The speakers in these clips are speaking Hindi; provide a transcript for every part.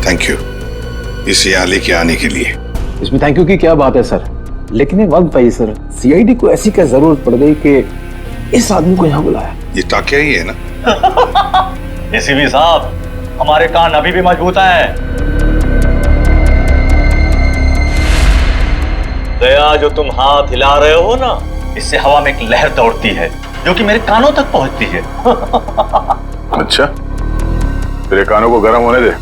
थैंक यू इस यहाँ लेके आने के लिए। इसमें थैंक यू की क्या बात है सर, लेकिन एक वक्त भाई सर, सीआईडी को ऐसी क्या जरूरत पड़ गई कि इस आदमी को यहाँ बुलाया? ये टाकिया ही है ना? एसीपी साहब, हमारे कान अभी भी मजबूत हैं। दया, जो तुम हाथ हिला रहे हो ना, इससे हवा में एक लहर दौड़ती है जो कि मेरे कानों तक पहुंचती है। अच्छा, तेरे कानों को गर्म होने दे।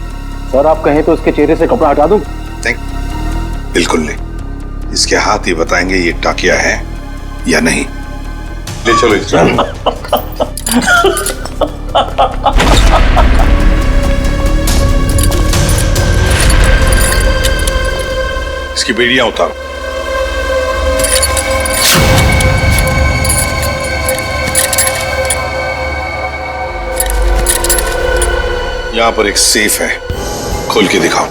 सर आप कहें तो इसके चेहरे से कपड़ा हटा दूं? बिल्कुल नहीं, इसके हाथ ही बताएंगे ये टाकिया है या नहीं। ले चलो इस इसकी बेड़ियां उतारो। यहां पर एक सेफ है, खोल के दिखाओ।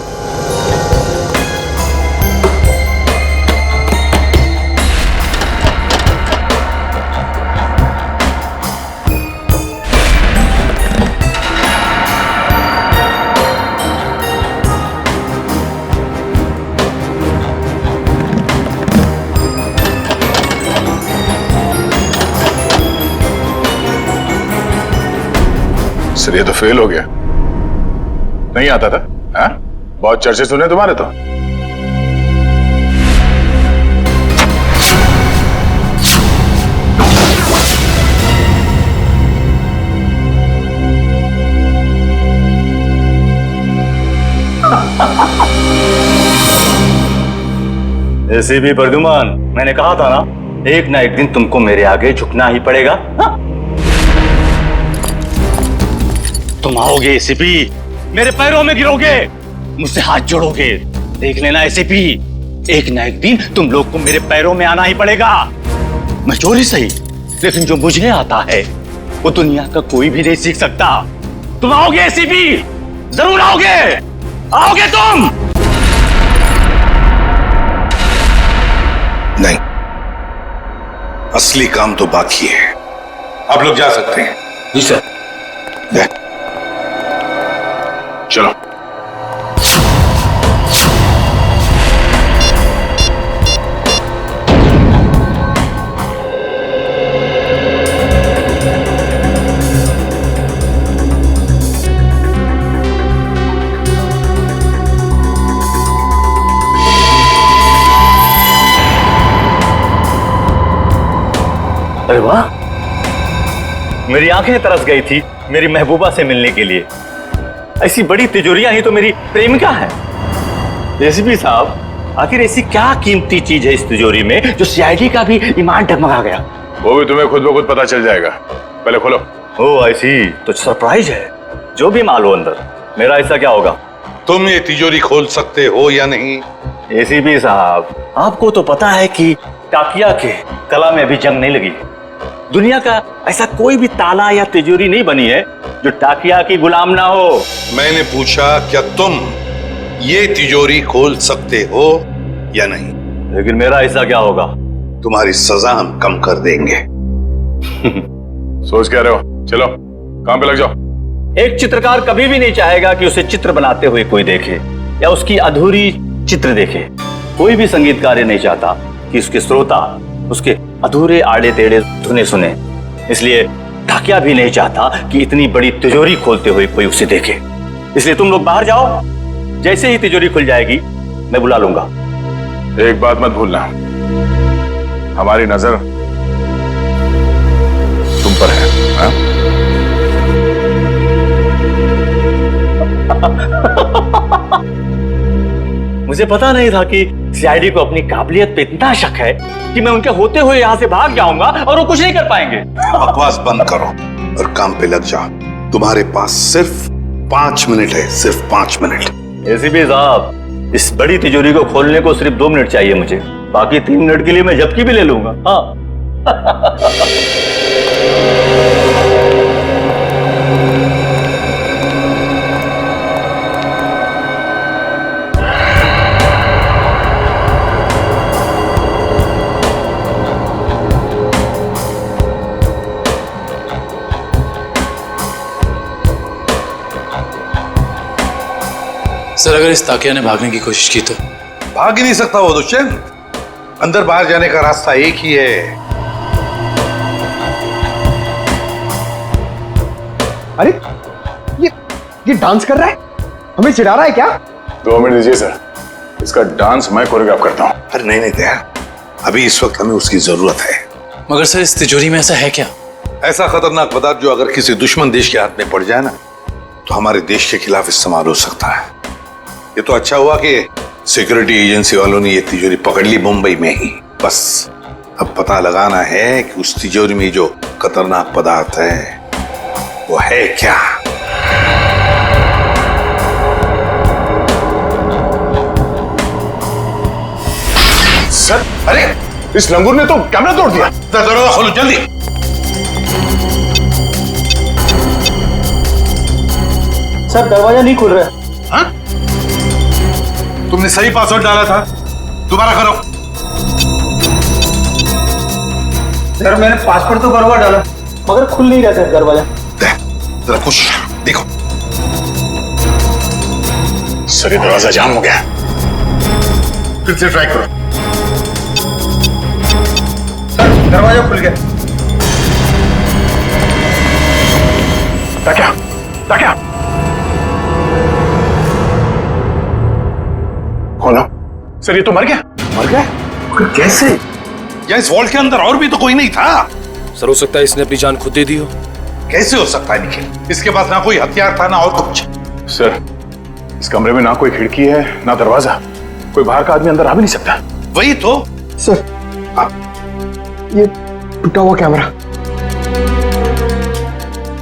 सर ये तो फेल हो गया, नहीं आता था। हाँ? बहुत चर्चे सुने तुम्हारे तो। एसीपी प्रद्युमन, मैंने कहा था ना, एक ना एक दिन तुमको मेरे आगे झुकना ही पड़ेगा। हा? तुम आओगे एसीपी, मेरे पैरों में गिरोगे, मुझसे हाथ जोड़ोगे। देख लेना एसीपी, एक ना एक दिन तुम लोग को मेरे पैरों में आना ही पड़ेगा। मैं चोरी सही, लेकिन जो मुझे आता है वो दुनिया का कोई भी नहीं सीख सकता। तुम आओगे एसीपी, जरूर आओगे, आओगे तुम। नहीं, असली काम तो बाकी है। आप लोग जा सकते हैं। जी सर। चलो। अरे वाह, मेरी आंखें तरस गई थी मेरी महबूबा से मिलने के लिए। ऐसी बड़ी तिजोरियां ही तो मेरी प्रेमिका है। एसीपी साहब, आखिर ऐसी क्या कीमती चीज है इस तिजोरी में जो सीआईडी का भी ईमान डगमगा गया? वो भी तुम्हें खुद ब खुद पता चल जाएगा, पहले खोलो। ओ ऐसी तो सरप्राइज है। जो भी माल हो अंदर, मेरा ऐसा क्या होगा? तुम ये तिजोरी खोल सकते हो या नहीं? एसीपी साहब, आपको तो पता है कि टाकिया के कला में अभी जंग नहीं लगी। दुनिया का ऐसा कोई भी ताला या तिजोरी नहीं बनी है जो टाकिया की गुलाम ना हो। मैंने पूछा क्या तुम ये तिजोरी खोल सकते हो या नहीं? लेकिन मेरा ऐसा क्या होगा? तुम्हारी सजा हम कम कर देंगे। सोच क्या रहे हो? चलो काम पे लग जाओ। एक चित्रकार कभी भी नहीं चाहेगा कि उसे चित्र बनाते हुए कोई देखे या उसकी अधूरी चित्र देखे। कोई भी संगीतकार नहीं चाहता कि उसके श्रोता उसके अधूरे आड़े टेढ़े धुने सुने। इसलिए टाकिया भी नहीं चाहता कि इतनी बड़ी तिजोरी खोलते हुए कोई उसे देखे। इसलिए तुम लोग बाहर जाओ, जैसे ही तिजोरी खुल जाएगी मैं बुला लूंगा। एक बात मत भूलना, हमारी नजर तुम पर है। हाँ? मुझे पता नहीं था कि सीआईडी को अपनी काबिलियत पे इतना शक है कि मैं उनके होते हुए यहाँ से भाग जाऊंगा और वो कुछ नहीं कर पाएंगे। बकवास बंद करो और काम पे लग जाओ। तुम्हारे पास सिर्फ 5 मिनट है, सिर्फ 5 मिनट। एसीपी साहब, इस बड़ी तिजोरी को खोलने को सिर्फ 2 मिनट चाहिए मुझे, बाकी 3 मिनट के लिए मैं झपकी भी ले लूंगा। हाँ। सर अगर इस ताकिया ने भागने की कोशिश की तो? भाग ही नहीं सकता वो दुष्यंत। अंदर बाहर जाने का रास्ता एक ही है। अरे ये डांस कर रहा है, हमें चिढ़ा रहा है क्या? 2 मिनट दीजिए सर, इसका डांस मैं कोरियोग्राफ करता हूँ। अरे नहीं दया, अभी इस वक्त हमें उसकी जरूरत है। मगर सर इस तिजोरी में ऐसा है क्या? ऐसा खतरनाक पदार्थ जो अगर किसी दुश्मन देश के हाथ में पड़ जाए ना तो हमारे देश के खिलाफ इस्तेमाल हो सकता है। ये तो अच्छा हुआ कि सिक्योरिटी एजेंसी वालों ने ये तिजोरी पकड़ ली मुंबई में ही। बस अब पता लगाना है कि उस तिजोरी में जो खतरनाक पदार्थ है वो है क्या। सर अरे इस लंगूर ने तो कैमरा तोड़ दिया। दरवाजा खोलो जल्दी। सर दरवाजा नहीं खुल रहा है। हाँ? तुमने सही पासवर्ड डाला था, दोबारा करो। सर मैंने पासवर्ड तो बराबर डाला मगर खुल नहीं रहा सर दरवाजा। जरा कोशिश देखो। सर ये दरवाजा जाम हो गया। फिर से ट्राई करो। सर दरवाजा खुल गया। ताकिया खोलो। सर ये तो मर गया। मर गया? कैसे? या इस वॉल्ट के अंदर और भी तो कोई नहीं था। सर हो सकता है इसने अपनी जान खुद दे दी हो। कैसे हो सकता है निखिल? इसके पास ना कोई हथियार था ना और कुछ। सर इस कमरे में ना कोई खिड़की है ना दरवाजा, कोई बाहर का आदमी अंदर आ भी नहीं सकता। वही तो। सर ये टूटा हुआ कैमरा।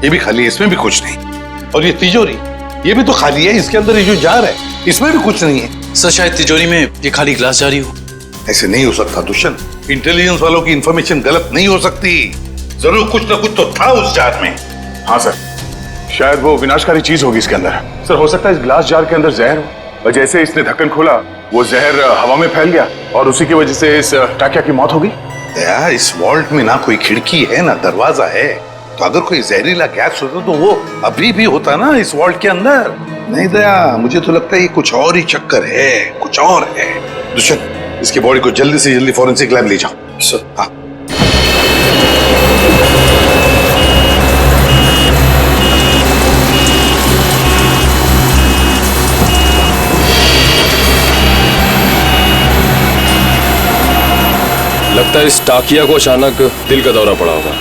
ये भी खाली है, इसमें भी कुछ नहीं। और ये तिजोरी ये भी तो खाली है, इसके अंदर ये जो जार है इसमें भी कुछ नहीं है। सर शायद तिजोरी में ये खाली ग्लास जारी हो। ऐसे नहीं हो सकता दुष्यंत। इंटेलिजेंस वालों की इंफॉर्मेशन गलत नहीं हो सकती। जरूर कुछ ना कुछ तो था उस जार में। हाँ सर, शायद वो विनाशकारी चीज होगी इसके अंदर। सर हो सकता है इस ग्लास जार के अंदर जहर हो, और जैसे इसने ढक्कन खोला वो जहर हवा में फैल गया और उसी की वजह से इस टाकिया की मौत हो गई। दया, इस वॉल्ट में ना कोई खिड़की है ना दरवाजा है, तो अगर कोई जहरीला गैस होता तो वो अभी भी होता ना इस वॉल्ट के अंदर। नहीं दया, मुझे तो लगता है ये कुछ और ही चक्कर है, कुछ और है। दुष्यंत इसकी बॉडी को जल्दी से जल्दी फॉरेंसिक लैब ले जाओ। सर हाँ। लगता है इस टाकिया को अचानक दिल का दौरा पड़ा होगा,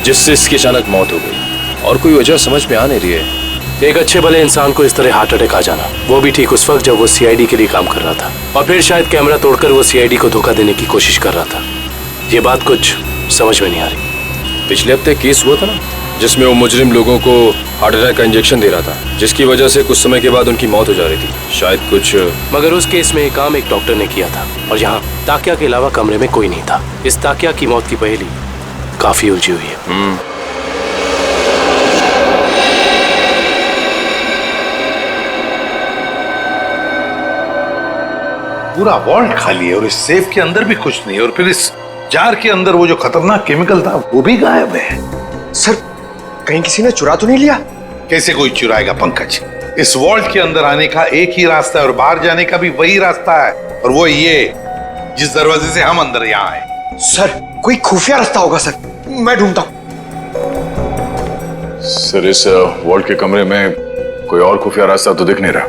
जिससे इसकी अचानक मौत हो गई। और कोई वजह समझ में आ नहीं रही है। एक अच्छे भले इंसान को इस तरह हार्ट अटैक आ जाना, वो भी ठीक उस वक्त जब वो सीआईडी के लिए काम कर रहा था, और फिर शायद कैमरा तोड़कर वो सीआईडी को धोखा देने की कोशिश कर रहा था। ये बात कुछ समझ में नहीं आ रही। पिछले हफ्ते केस हुआ था ना, जिसमें वो मुजरिम लोगों को हार्ट अटैक का इंजेक्शन दे रहा था, जिसकी वजह से कुछ समय के बाद उनकी मौत हो जा रही थी। शायद कुछ मगर उस केस में काम एक डॉक्टर ने किया था, और यहाँ ताकिया के अलावा कमरे में कोई नहीं था। इस ताकिया की मौत की पहेली काफी उलझी हुई है। पूरा वॉल्ट खाली है और इस सेफ के अंदर भी कुछ नहीं, और फिर इस जार के अंदर वो जो खतरनाक केमिकल था वो भी गायब है। सर कहीं किसी ने चुरा तो नहीं लिया? कैसे कोई चुराएगा पंकज? इस वॉल्ट के अंदर आने का एक ही रास्ता है और बाहर जाने का भी वही रास्ता है, और वो ये जिस दरवाजे से हम अंदर यहाँ आए। सर कोई खुफिया रास्ता होगा सर, मैं ढूंढता हूँ। सर इस वॉल्ट के कमरे में कोई और खुफिया रास्ता तो दिख नहीं रहा।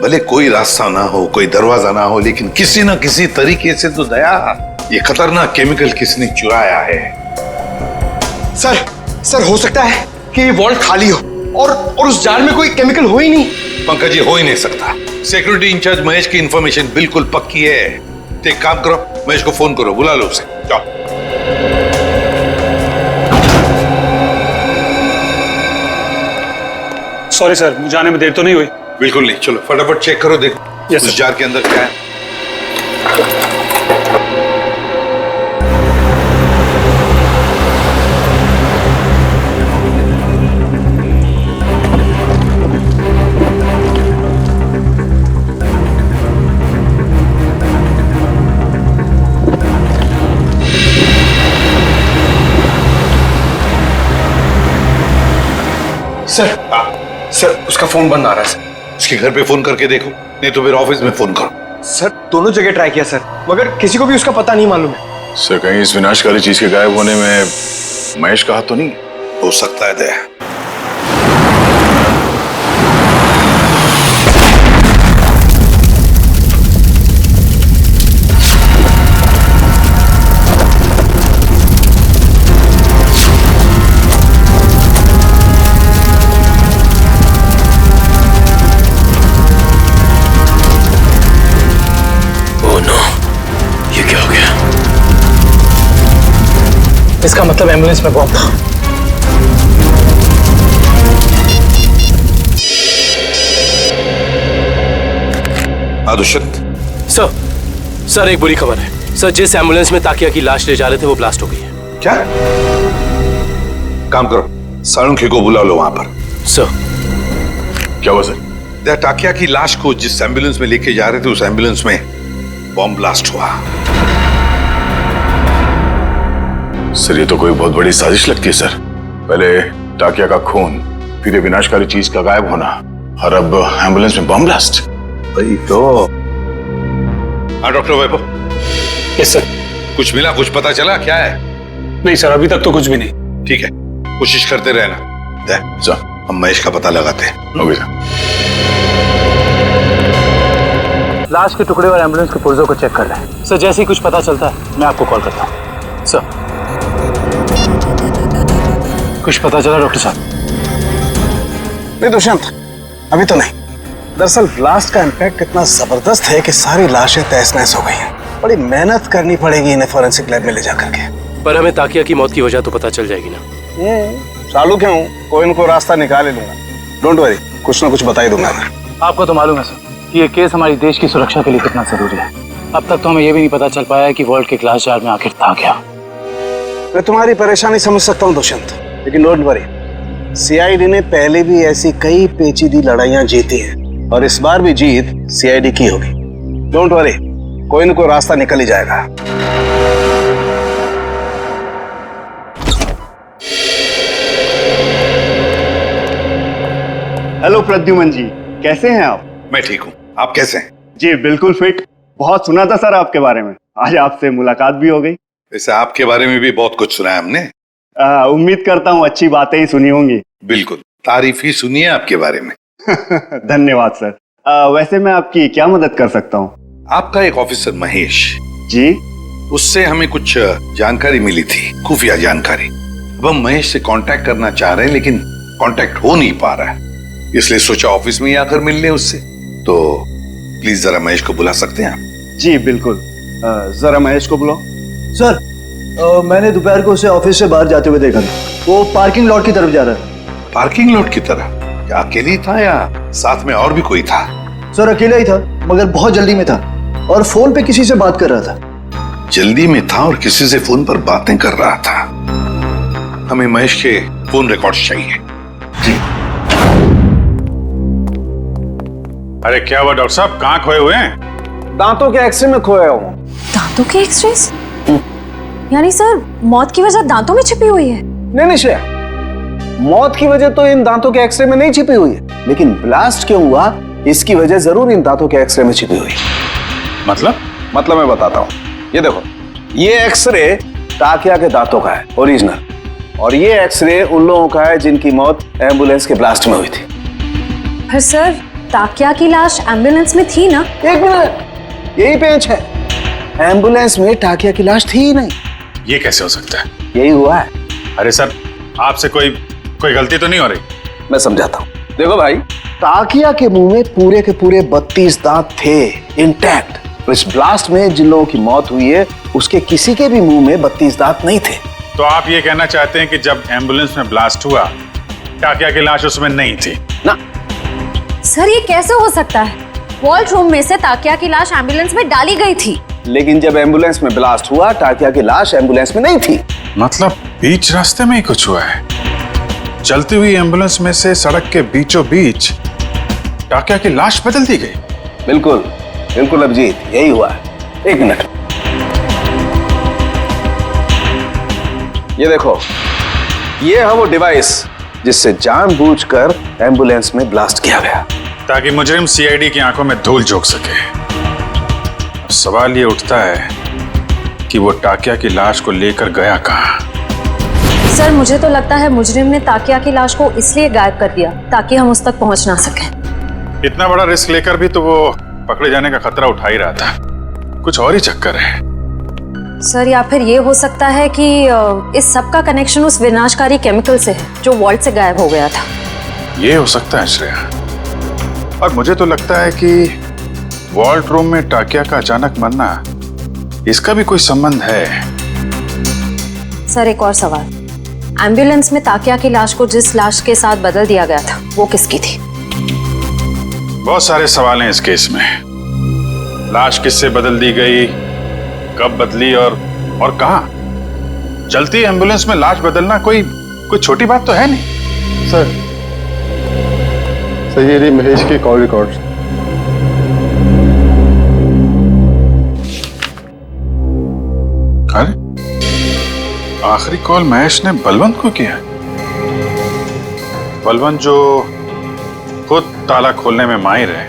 भले कोई रास्ता ना हो, कोई दरवाजा ना हो, लेकिन किसी ना किसी तरीके से तो दया ये खतरनाक केमिकल किसने चुराया है। सर हो सकता है कि ये वॉल्ट खाली हो और उस जार में कोई केमिकल हो ही नहीं। पंकज ये हो ही नहीं सकता। सिक्योरिटी इंचार्ज महेश की इंफॉर्मेशन बिल्कुल पक्की है। तो एक काम करो, महेश को फोन करो, बुला लो उसे। जाओ। सॉरी सर, मुझे आने में देर तो नहीं हुई? बिल्कुल नहीं, चलो फटाफट चेक करो, देखो यस उस सर। जार के अंदर क्या है। सर उसका फोन बंद आ रहा है सर। उसके घर पे फोन करके देखो, नहीं तो फिर ऑफिस में फोन करो। सर दोनों जगह ट्राई किया सर, मगर किसी को भी उसका पता नहीं मालूम है। सर कहीं इस विनाशकारी चीज के गायब होने में महेश का हाथ तो नहीं? हो सकता है दया। इसका मतलब एम्बुलेंस में बॉम्ब था। दुष्यंत। सर एक बुरी खबर है सर। जिस एम्बुलेंस में ताकिया की लाश ले जा रहे थे वो ब्लास्ट हो गई है। क्या? काम करो, सालुंखे को बुला लो वहां पर। सर क्या हुआ सर? ताकिया की लाश को जिस एम्बुलेंस में लेके जा रहे थे उस एम्बुलेंस में बॉम्ब ब्लास्ट हुआ। सर ये तो कोई बहुत बड़ी साजिश लगती है सर। पहले टाकिया का खून, फिर ये विनाशकारी चीज का गायब होना, और अब एम्बुलेंस में बम ब्लास्ट। वही तो। हाँ डॉक्टर वैभव। Yes sir. कुछ मिला, कुछ पता चला क्या है? नहीं सर, अभी तक तो कुछ भी नहीं। ठीक है, कोशिश करते रहना। सर हम महेश का पता लगाते हैं। Okay sir. लाश के टुकड़े और एम्बुलेंस के पुर्जों को चेक कर रहे हैं सर। जैसे ही कुछ पता चलता है मैं आपको कॉल करता हूँ सर। कुछ पता चला डॉक्टर साहब? नहीं दुष्यंत, अभी तो नहीं। दरअसल ब्लास्ट का इम्पैक्ट इतना जबरदस्त है कि सारी लाशें तहस नहस हो गई हैं। बड़ी मेहनत करनी पड़ेगी इन्हें फॉरेंसिक लैब में ले जाकर के। पर हमें ताकिया की मौत की वजह तो पता चल जाएगी ना। चालू क्यों? कोई न कोई रास्ता निकाल ही लूंगा। डोंट वरी, कुछ ना कुछ बता ही दूंगा मैं। आपको तो मालूम है सर कि ये केस हमारी देश की सुरक्षा के लिए कितना जरूरी है। अब तक तो हमें ये भी नहीं पता चल पाया कि वर्ल्ड के ग्लास जार में आखिर था क्या। मैं तुम्हारी परेशानी समझ सकता हूँ दुष्यंत, लेकिन डोंट वरी, सीआईडी ने पहले भी ऐसी कई पेचीदी लड़ाइयां जीती हैं और इस बार भी जीत सीआईडी की होगी। डोंट वरी, कोई न कोई रास्ता निकल ही जाएगा। हेलो प्रद्युमन जी, कैसे हैं आप? मैं ठीक हूँ, आप कैसे हैं? जी बिल्कुल फिट। बहुत सुना था सर आपके बारे में, आज आपसे मुलाकात भी हो गई। वैसे आपके बारे में भी बहुत कुछ सुना है हमने। उम्मीद करता हूँ अच्छी बातें ही सुनी होंगी। बिल्कुल, तारीफ ही सुनी है आपके बारे में। धन्यवाद सर। वैसे मैं आपकी क्या मदद कर सकता हूँ? आपका एक ऑफिसर महेश जी, उससे हमें कुछ जानकारी मिली थी, खुफिया जानकारी। अब हम महेश से कांटेक्ट करना चाह रहे हैं लेकिन कांटेक्ट हो नहीं पा रहा है, इसलिए सोचा ऑफिस में ही आकर मिल लें उससे। तो प्लीज जरा महेश को बुला सकते हैं आप? जी बिल्कुल, जरा महेश को बुलाओ। सर मैंने दोपहर को उसे ऑफिस से बाहर जाते हुए देखा था। वो पार्किंग लॉट की तरफ जा रहा है। पार्किंग लॉट की तरफ? क्या अकेले ही था या साथ में और भी कोई था? सर अकेला ही था, मगर बहुत जल्दी में था और फोन पे किसी से बात कर रहा था। जल्दी में था और किसी से फोन पर बातें कर रहा था। हमें महेश के फोन रिकॉर्ड्स चाहिए। जी। अरे क्या हुआ डॉक्टर साहब, कहाँ खोए हुए हैं? दांतों के एक्सरे में खोया हूँ। दांतों के एक्सरेस? यानी सर मौत की वजह दांतों में छिपी हुई है? नहीं निश्चय, मौत की वजह तो इन दांतों के एक्सरे में नहीं छिपी हुई है, लेकिन ब्लास्ट क्यों हुआ इसकी वजह जरूर इन दांतों के एक्सरे में छिपी हुई है। मतलब मैं बताता हूँ। ये देखो, ये एक्सरे ताकिया के दांतों का है ओरिजिनल, और ये एक्सरे उन लोगों का है जिनकी मौत एम्बुलेंस के ब्लास्ट में हुई थी। पर सर ताकिया की लाश एम्बुलेंस में थी ना? एक मिनट, यही पेंच है। एम्बुलेंस में ताकिया की लाश थी ही नहीं। ये कैसे हो सकता है? यही हुआ है। अरे सर, आपसे कोई गलती तो नहीं हो रही? मैं समझाता हूँ। देखो भाई, ताकिया के मुंह में पूरे के पूरे 32 दांत थे इंटैक्ट। इस ब्लास्ट में जिन लोगों की मौत हुई है उसके किसी के भी मुंह में 32 दांत नहीं थे। तो आप ये कहना चाहते हैं कि जब एम्बुलेंस में ब्लास्ट हुआ ताकिया की लाश उसमें नहीं थी? ना सर, ये कैसे हो सकता है? वॉल्ट रूम में से ताकिया की लाश एम्बुलेंस में डाली गई थी, लेकिन जब एम्बुलेंस में ब्लास्ट हुआ ताकिया की लाश एम्बुलेंस में नहीं थी। मतलब बीच रास्ते में ही कुछ हुआ है। चलती हुई एम्बुलेंस में से सड़क के बीचों बीच ताकिया की लाश बदल दी गई। बिल्कुल बिल्कुल अभिजीत, यही हुआ है। एक मिनट, ये देखो, ये है वो डिवाइस जिससे जानबूझकर एम्बुलेंस में ब्लास्ट किया गया। ताकि मुजरिम सीआईडी की आंखों में धूल झोंक सके। अब सवाल ये उठता है कि वो टाकिया की लाश को लेकर गया कहाँ? सर मुझे तो लगता है मुजरिम ने ताकिया की लाश को इसलिए गायब कर दिया ताकि हम उस तक पहुंच ना सकें। इतना बड़ा रिस्क लेकर भी तो वो पकड़े जाने का खतरा उठा ही रहा था। कुछ और ही चक्कर है। सर या फिर ये हो सकता है कि इस सब का कनेक्शन उस विनाशकारी केमिकल से है जो वॉल्ट से गायब हो गया था। ये हो सकता है श्रेया, और मुझे तो लगता है कि वॉल्ट रूम में टाकिया का अचानक मरना, इसका भी कोई संबंध है। सर एक और सवाल, एम्बुलेंस में ताकिया की लाश को जिस लाश के साथ बदल दिया गया था वो किसकी थी? बहुत सारे सवाल हैं इस केस में। लाश किससे बदल दी गई, कब बदली और कहां? चलती एम्बुलेंस में लाश बदलना कोई छोटी बात तो है नहीं। सर ये रही महेश के कॉल रिकॉर्ड्स। अरे आखिरी कॉल महेश ने बलवंत को किया। बलवंत जो खुद ताला खोलने में माहिर है,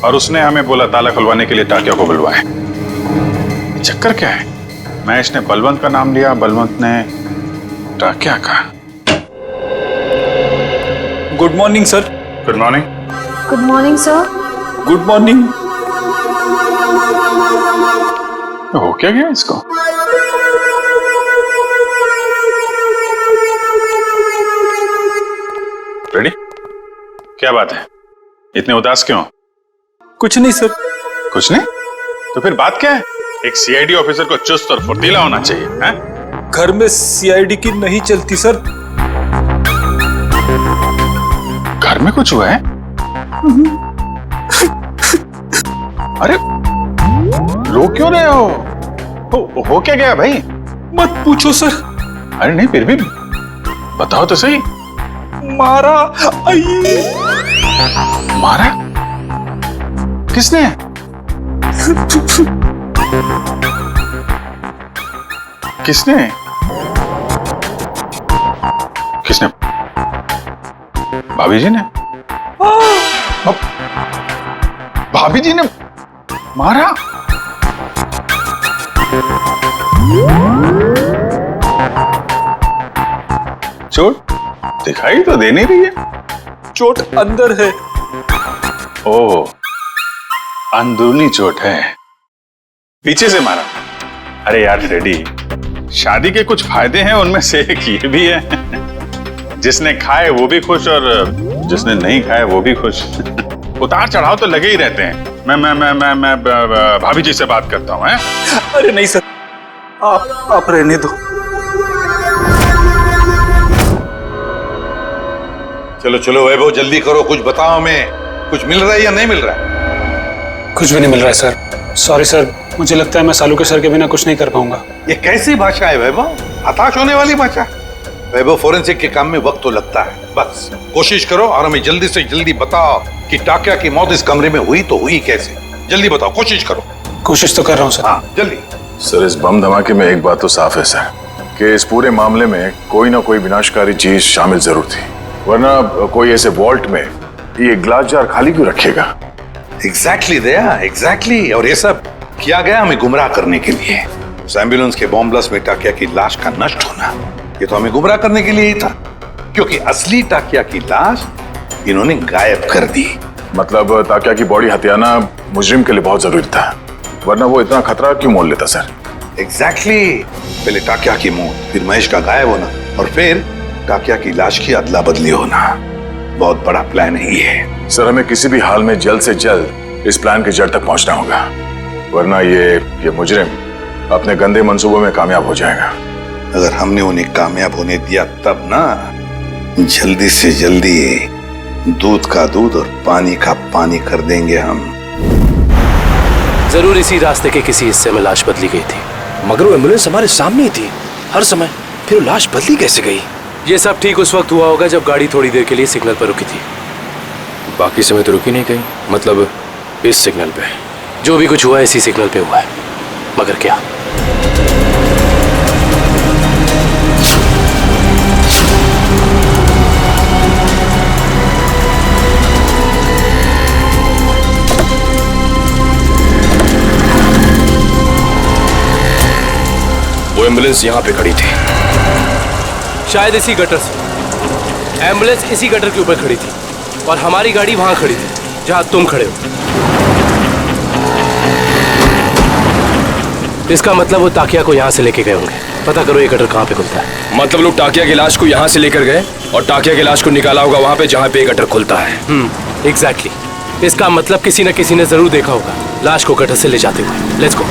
और उसने हमें बोला ताला खुलवाने के लिए टाकिया को बुलवाए। चक्कर क्या है? महेश ने बलवंत का नाम लिया, बलवंत ने टाकिया का। Good morning sir. Good morning. Good morning sir. Good morning. हो क्या गया इसको? रेडी? क्या बात है, इतने उदास क्यों? कुछ नहीं सर। कुछ नहीं? तो फिर बात क्या है? एक सीआईडी ऑफिसर को चुस्त और फुर्तीला होना चाहिए, हैं? घर में सीआईडी की नहीं चलती सर। घर में कुछ हुआ है? अरे रो क्यों रहे हो क्या गया भाई? मत पूछो सर। अरे नहीं, फिर भी बताओ तो सही। मारा। मारा? किसने? किसने? किसने? भाभी जी ने? भाभी जी ने मारा? चोट दिखाई तो दे नहीं रही है। चोट अंदर है। ओह, अंदरूनी चोट है, पीछे से मारा। अरे यार फ्रेडी, शादी के कुछ फायदे हैं, उनमें से एक ये भी है, जिसने खाए वो भी खुश और जिसने नहीं खाए वो भी खुश। उतार चढ़ाव तो लगे ही रहते हैं। मैं भाभी जी से बात करता हूँ। अरे नहीं सर, आप रहने दो। चलो चलो वैभव, जल्दी करो, कुछ बताओ हमें। कुछ मिल रहा है या नहीं मिल रहा है? कुछ भी नहीं मिल रहा है सर। सॉरी सर, मुझे लगता है मैं सालू के सर के बिना कुछ नहीं कर पाऊंगा। ये कैसी भाषा है वैभव? हताश होने वाली भाषा। वैभव, फोरेंसिक के काम में वक्त तो लगता है, बस कोशिश करो और हमें जल्दी से जल्दी बताओ कि टाकिया की मौत इस कमरे में हुई तो हुई कैसे। जल्दी बताओ, कोशिश करो। कोशिश तो कर रहा हूँ सर। हाँ जल्दी। सर, इस बम धमाके में एक बात तो साफ है सर, कि इस पूरे मामले में कोई ना कोई विनाशकारी चीज शामिल जरूर थी, वरना कोई ऐसे वॉल्ट में ये ग्लास जार खाली क्यों रखेगा? एग्जैक्टली दया, एग्जैक्टली। और ये सब किया गया हमें गुमराह करने के लिए। उस एम्बुलेंस के बॉम्ब ब्लास्ट में टाकिया की लाश का नष्ट होना, ये तो हमें गुमराह करने के लिए ही था, क्योंकि असली टाकिया की लाश इन्होंने गायब कर दी। मतलब टाकिया की बॉडी हथियाना मुजरिम के लिए बहुत जरूरी था, वरना वो इतना खतरा क्यों मोल लेता सर? एग्जैक्टली। पहले टाकिया की मौत, फिर महेश का गायब होना, और फिर टाकिया की लाश की अदला बदली होना। बहुत बड़ा प्लान है ये। सर, हमें किसी भी हाल में जल्द से जल्द इस प्लान की जड़ तक पहुंचना होगा, वरना ये मुजरिम अपने गंदे मंसूबों में कामयाब हो जाएगा। अगर हमने उन्हें कामयाब होने दिया तब ना, जल्दी से जल्दी दूध का दूध और पानी का पानी कर देंगे हम। जरूर इसी रास्ते के किसी हिस्से में लाश बदली गई थी। मगर वो एम्बुलेंस हमारे सामने ही थी हर समय, फिर वो लाश बदली कैसे गई? ये सब ठीक उस वक्त हुआ होगा जब गाड़ी थोड़ी देर के लिए सिग्नल पर रुकी थी। बाकी समय तो रुकी नहीं कहीं, मतलब इस सिग्नल पे। जो भी कुछ हुआ है इसी सिग्नल पे हुआ है, मगर क्या? एम्बुलेंस यहाँ पे खड़ी थी। शायद इसी गटर से। एम्बुलेंस इसी गटर के ऊपर खड़ी थी और हमारी गाड़ी वहां खड़ी थी जहां तुम खड़े हो। इसका मतलब वो ताकिया को यहाँ से लेके गए होंगे। पता करो ये गटर कहाँ पे खुलता है। मतलब लोग टाकिया की लाश को यहाँ से लेकर गए और टाकिया की लाश को निकाला होगा वहां पे जहाँ पे ये गटर खुलता है। एग्जैक्टली। इसका मतलब किसी न किसी ने जरूर देखा होगा लाश को गटर से ले जाते हुए। Let's go.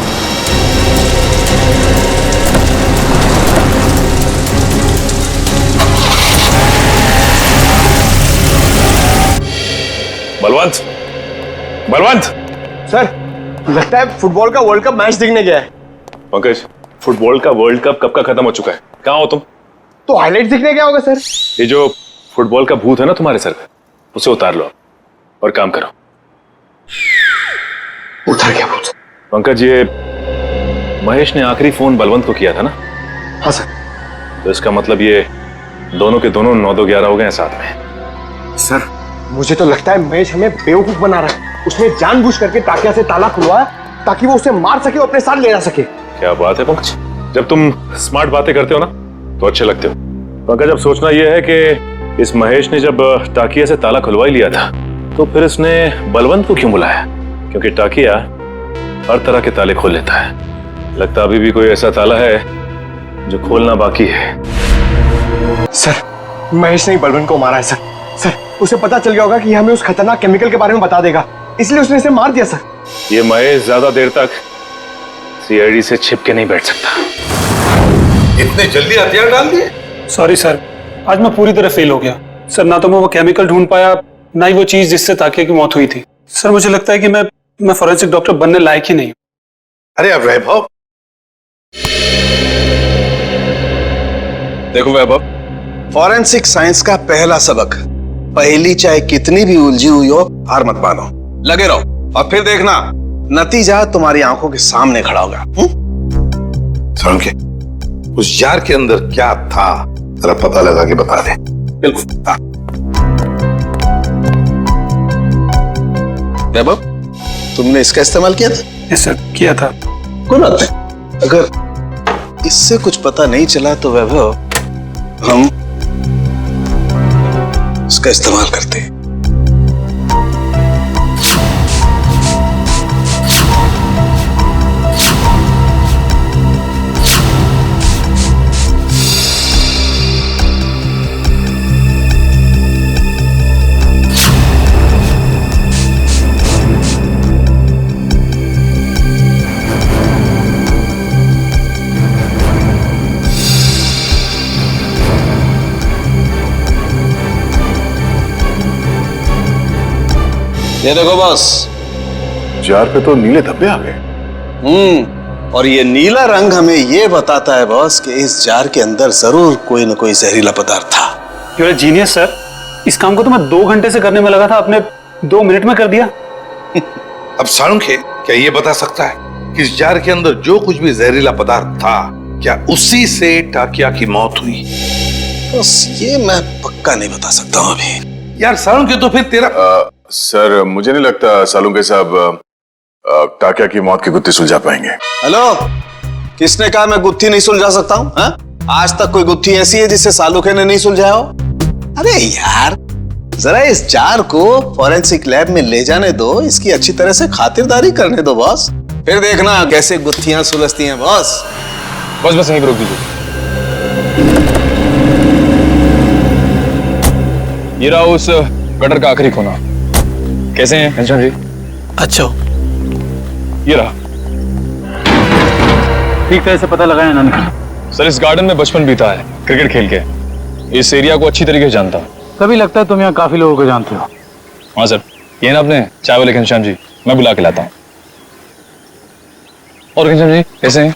Balwant, Balwant sir, लगता है फुटबॉल का वर्ल्ड कप मैच देखने गया है। पंकज, फुटबॉल का वर्ल्ड कप कब का खत्म हो चुका है? कहाँ हो तुम? तो हाईलाइट देखने गया होगा सर। ये जो फुटबॉल का भूत है ना तुम्हारे सर पे, उसे उतार लो और काम करो। उतार गया भूत? पंकज, ये महेश ने आखिरी फोन बलवंत को किया था ना? हाँ सर। तो इसका मतलब ये दोनों के दोनों 9-2-11 हो गए हैं साथ में। सर, मुझे तो लगता है महेश हमें बेवकूफ बना रहा है। उसने जानबूझ करके टाकिया से ताला खुलवाया ताकि वो उसे मार सके और अपने साथ ले जा सके। क्या बात है पंकज, जब तुम स्मार्ट बातें करते हो ना तो अच्छे लगते हो। पंकज, अब सोचना यह है कि इस महेश ने जब टाकिया से ताला खुलवा ही लिया था तो फिर इसने बलवंत को क्यों बुलाया? क्योंकि टाकिया हर तरह के ताले खोल लेता है। लगता अभी भी कोई ऐसा ताला है जो खोलना बाकी है। सर, महेश ने बलवंत को मारा है सर। सर, उसे पता चल गया होगा कि हमें उस खतरनाक केमिकल के बारे में बता देगा, इसलिए उसने इसे मार दिया सर। ये महेश ज्यादा देर तक सीआईडी से छिप के नहीं बैठ सकता। इतने जल्दी हथियार डाल दिए? सॉरी सर, आज मैं पूरी तरह फेल हो गया सर। ना तो मैं वो केमिकल ढूंढ पाया, ना ही वो चीज जिससे ताकिया की मौत हुई थी। सर, मुझे लगता है कि मैं फॉरेंसिक डॉक्टर बनने लायक ही नहीं। अरे अब वैभव, देखो वैभव, फॉरेंसिक साइंस का पहला सबक, पहली चाहे कितनी भी उलझी हुई हो हार मत मानो, लगे रहो और फिर देखना नतीजा तुम्हारी आंखों के सामने खड़ा होगा। के उस जार के अंदर क्या था जरा पता लगा के बता दे। बिल्कुल। वैभव, तुमने इसका इस्तेमाल किया था? यस सर, किया था। कोई बात नहीं, अगर इससे कुछ पता नहीं चला तो वैभव हम इसका इस्तेमाल करते हैं। ये देखो बॉस, जार पे तो नीले धब्बे आ गए। और ये नीला रंग हमें ये बताता है बॉस कि इस जार के अंदर जरूर कोई न कोई जहरीला पदार्थ था। You are genius sir. इस काम को तो मैं 2 घंटे से करने में लगा था, आपने 2 मिनट में कर दिया। अब साळुंखे क्या ये बता सकता है कि इस जार के अंदर जो कुछ भी जहरीला पदार्थ था क्या उसी से टाकिया की मौत हुई? बस ये मैं पक्का नहीं बता सकता हूँ अभी। यार साळुंखे, तो फिर तेरा सर, मुझे नहीं लगता सालुंखे साहब टाकिया की मौत की गुत्थी सुलझा पाएंगे। हेलो, किसने कहा मैं गुत्थी नहीं सुलझा सकता हूँ? आज तक कोई गुत्थी ऐसी है जिसे सालुखे ने नहीं सुलझाया हो? अरे यार, जरा इस जार को फॉरेंसिक लैब में ले जाने दो, इसकी अच्छी तरह से खातिरदारी करने दो बॉस, फिर देखना कैसे गुत्थियां सुलझती हैं बॉस। बस यहीं पर रोक दीजिए। ये रहा उस गटर का आखिरी कोना। कैसे हैं घनश्याम जी? अच्छा, ये रहा। ठीक तरह से पता लगाया ना निकला। सर, इस गार्डन में बचपन बीता है क्रिकेट खेल के। इस एरिया को अच्छी तरीके से जानता हूँ। तभी लगता है तुम यहाँ काफी लोगों को जानते हो। हाँ सर, ये ना अपने चाय वाले घनश्याम जी, मैं बुला के लाता हूँ। और घनश्याम जी कैसे हैं?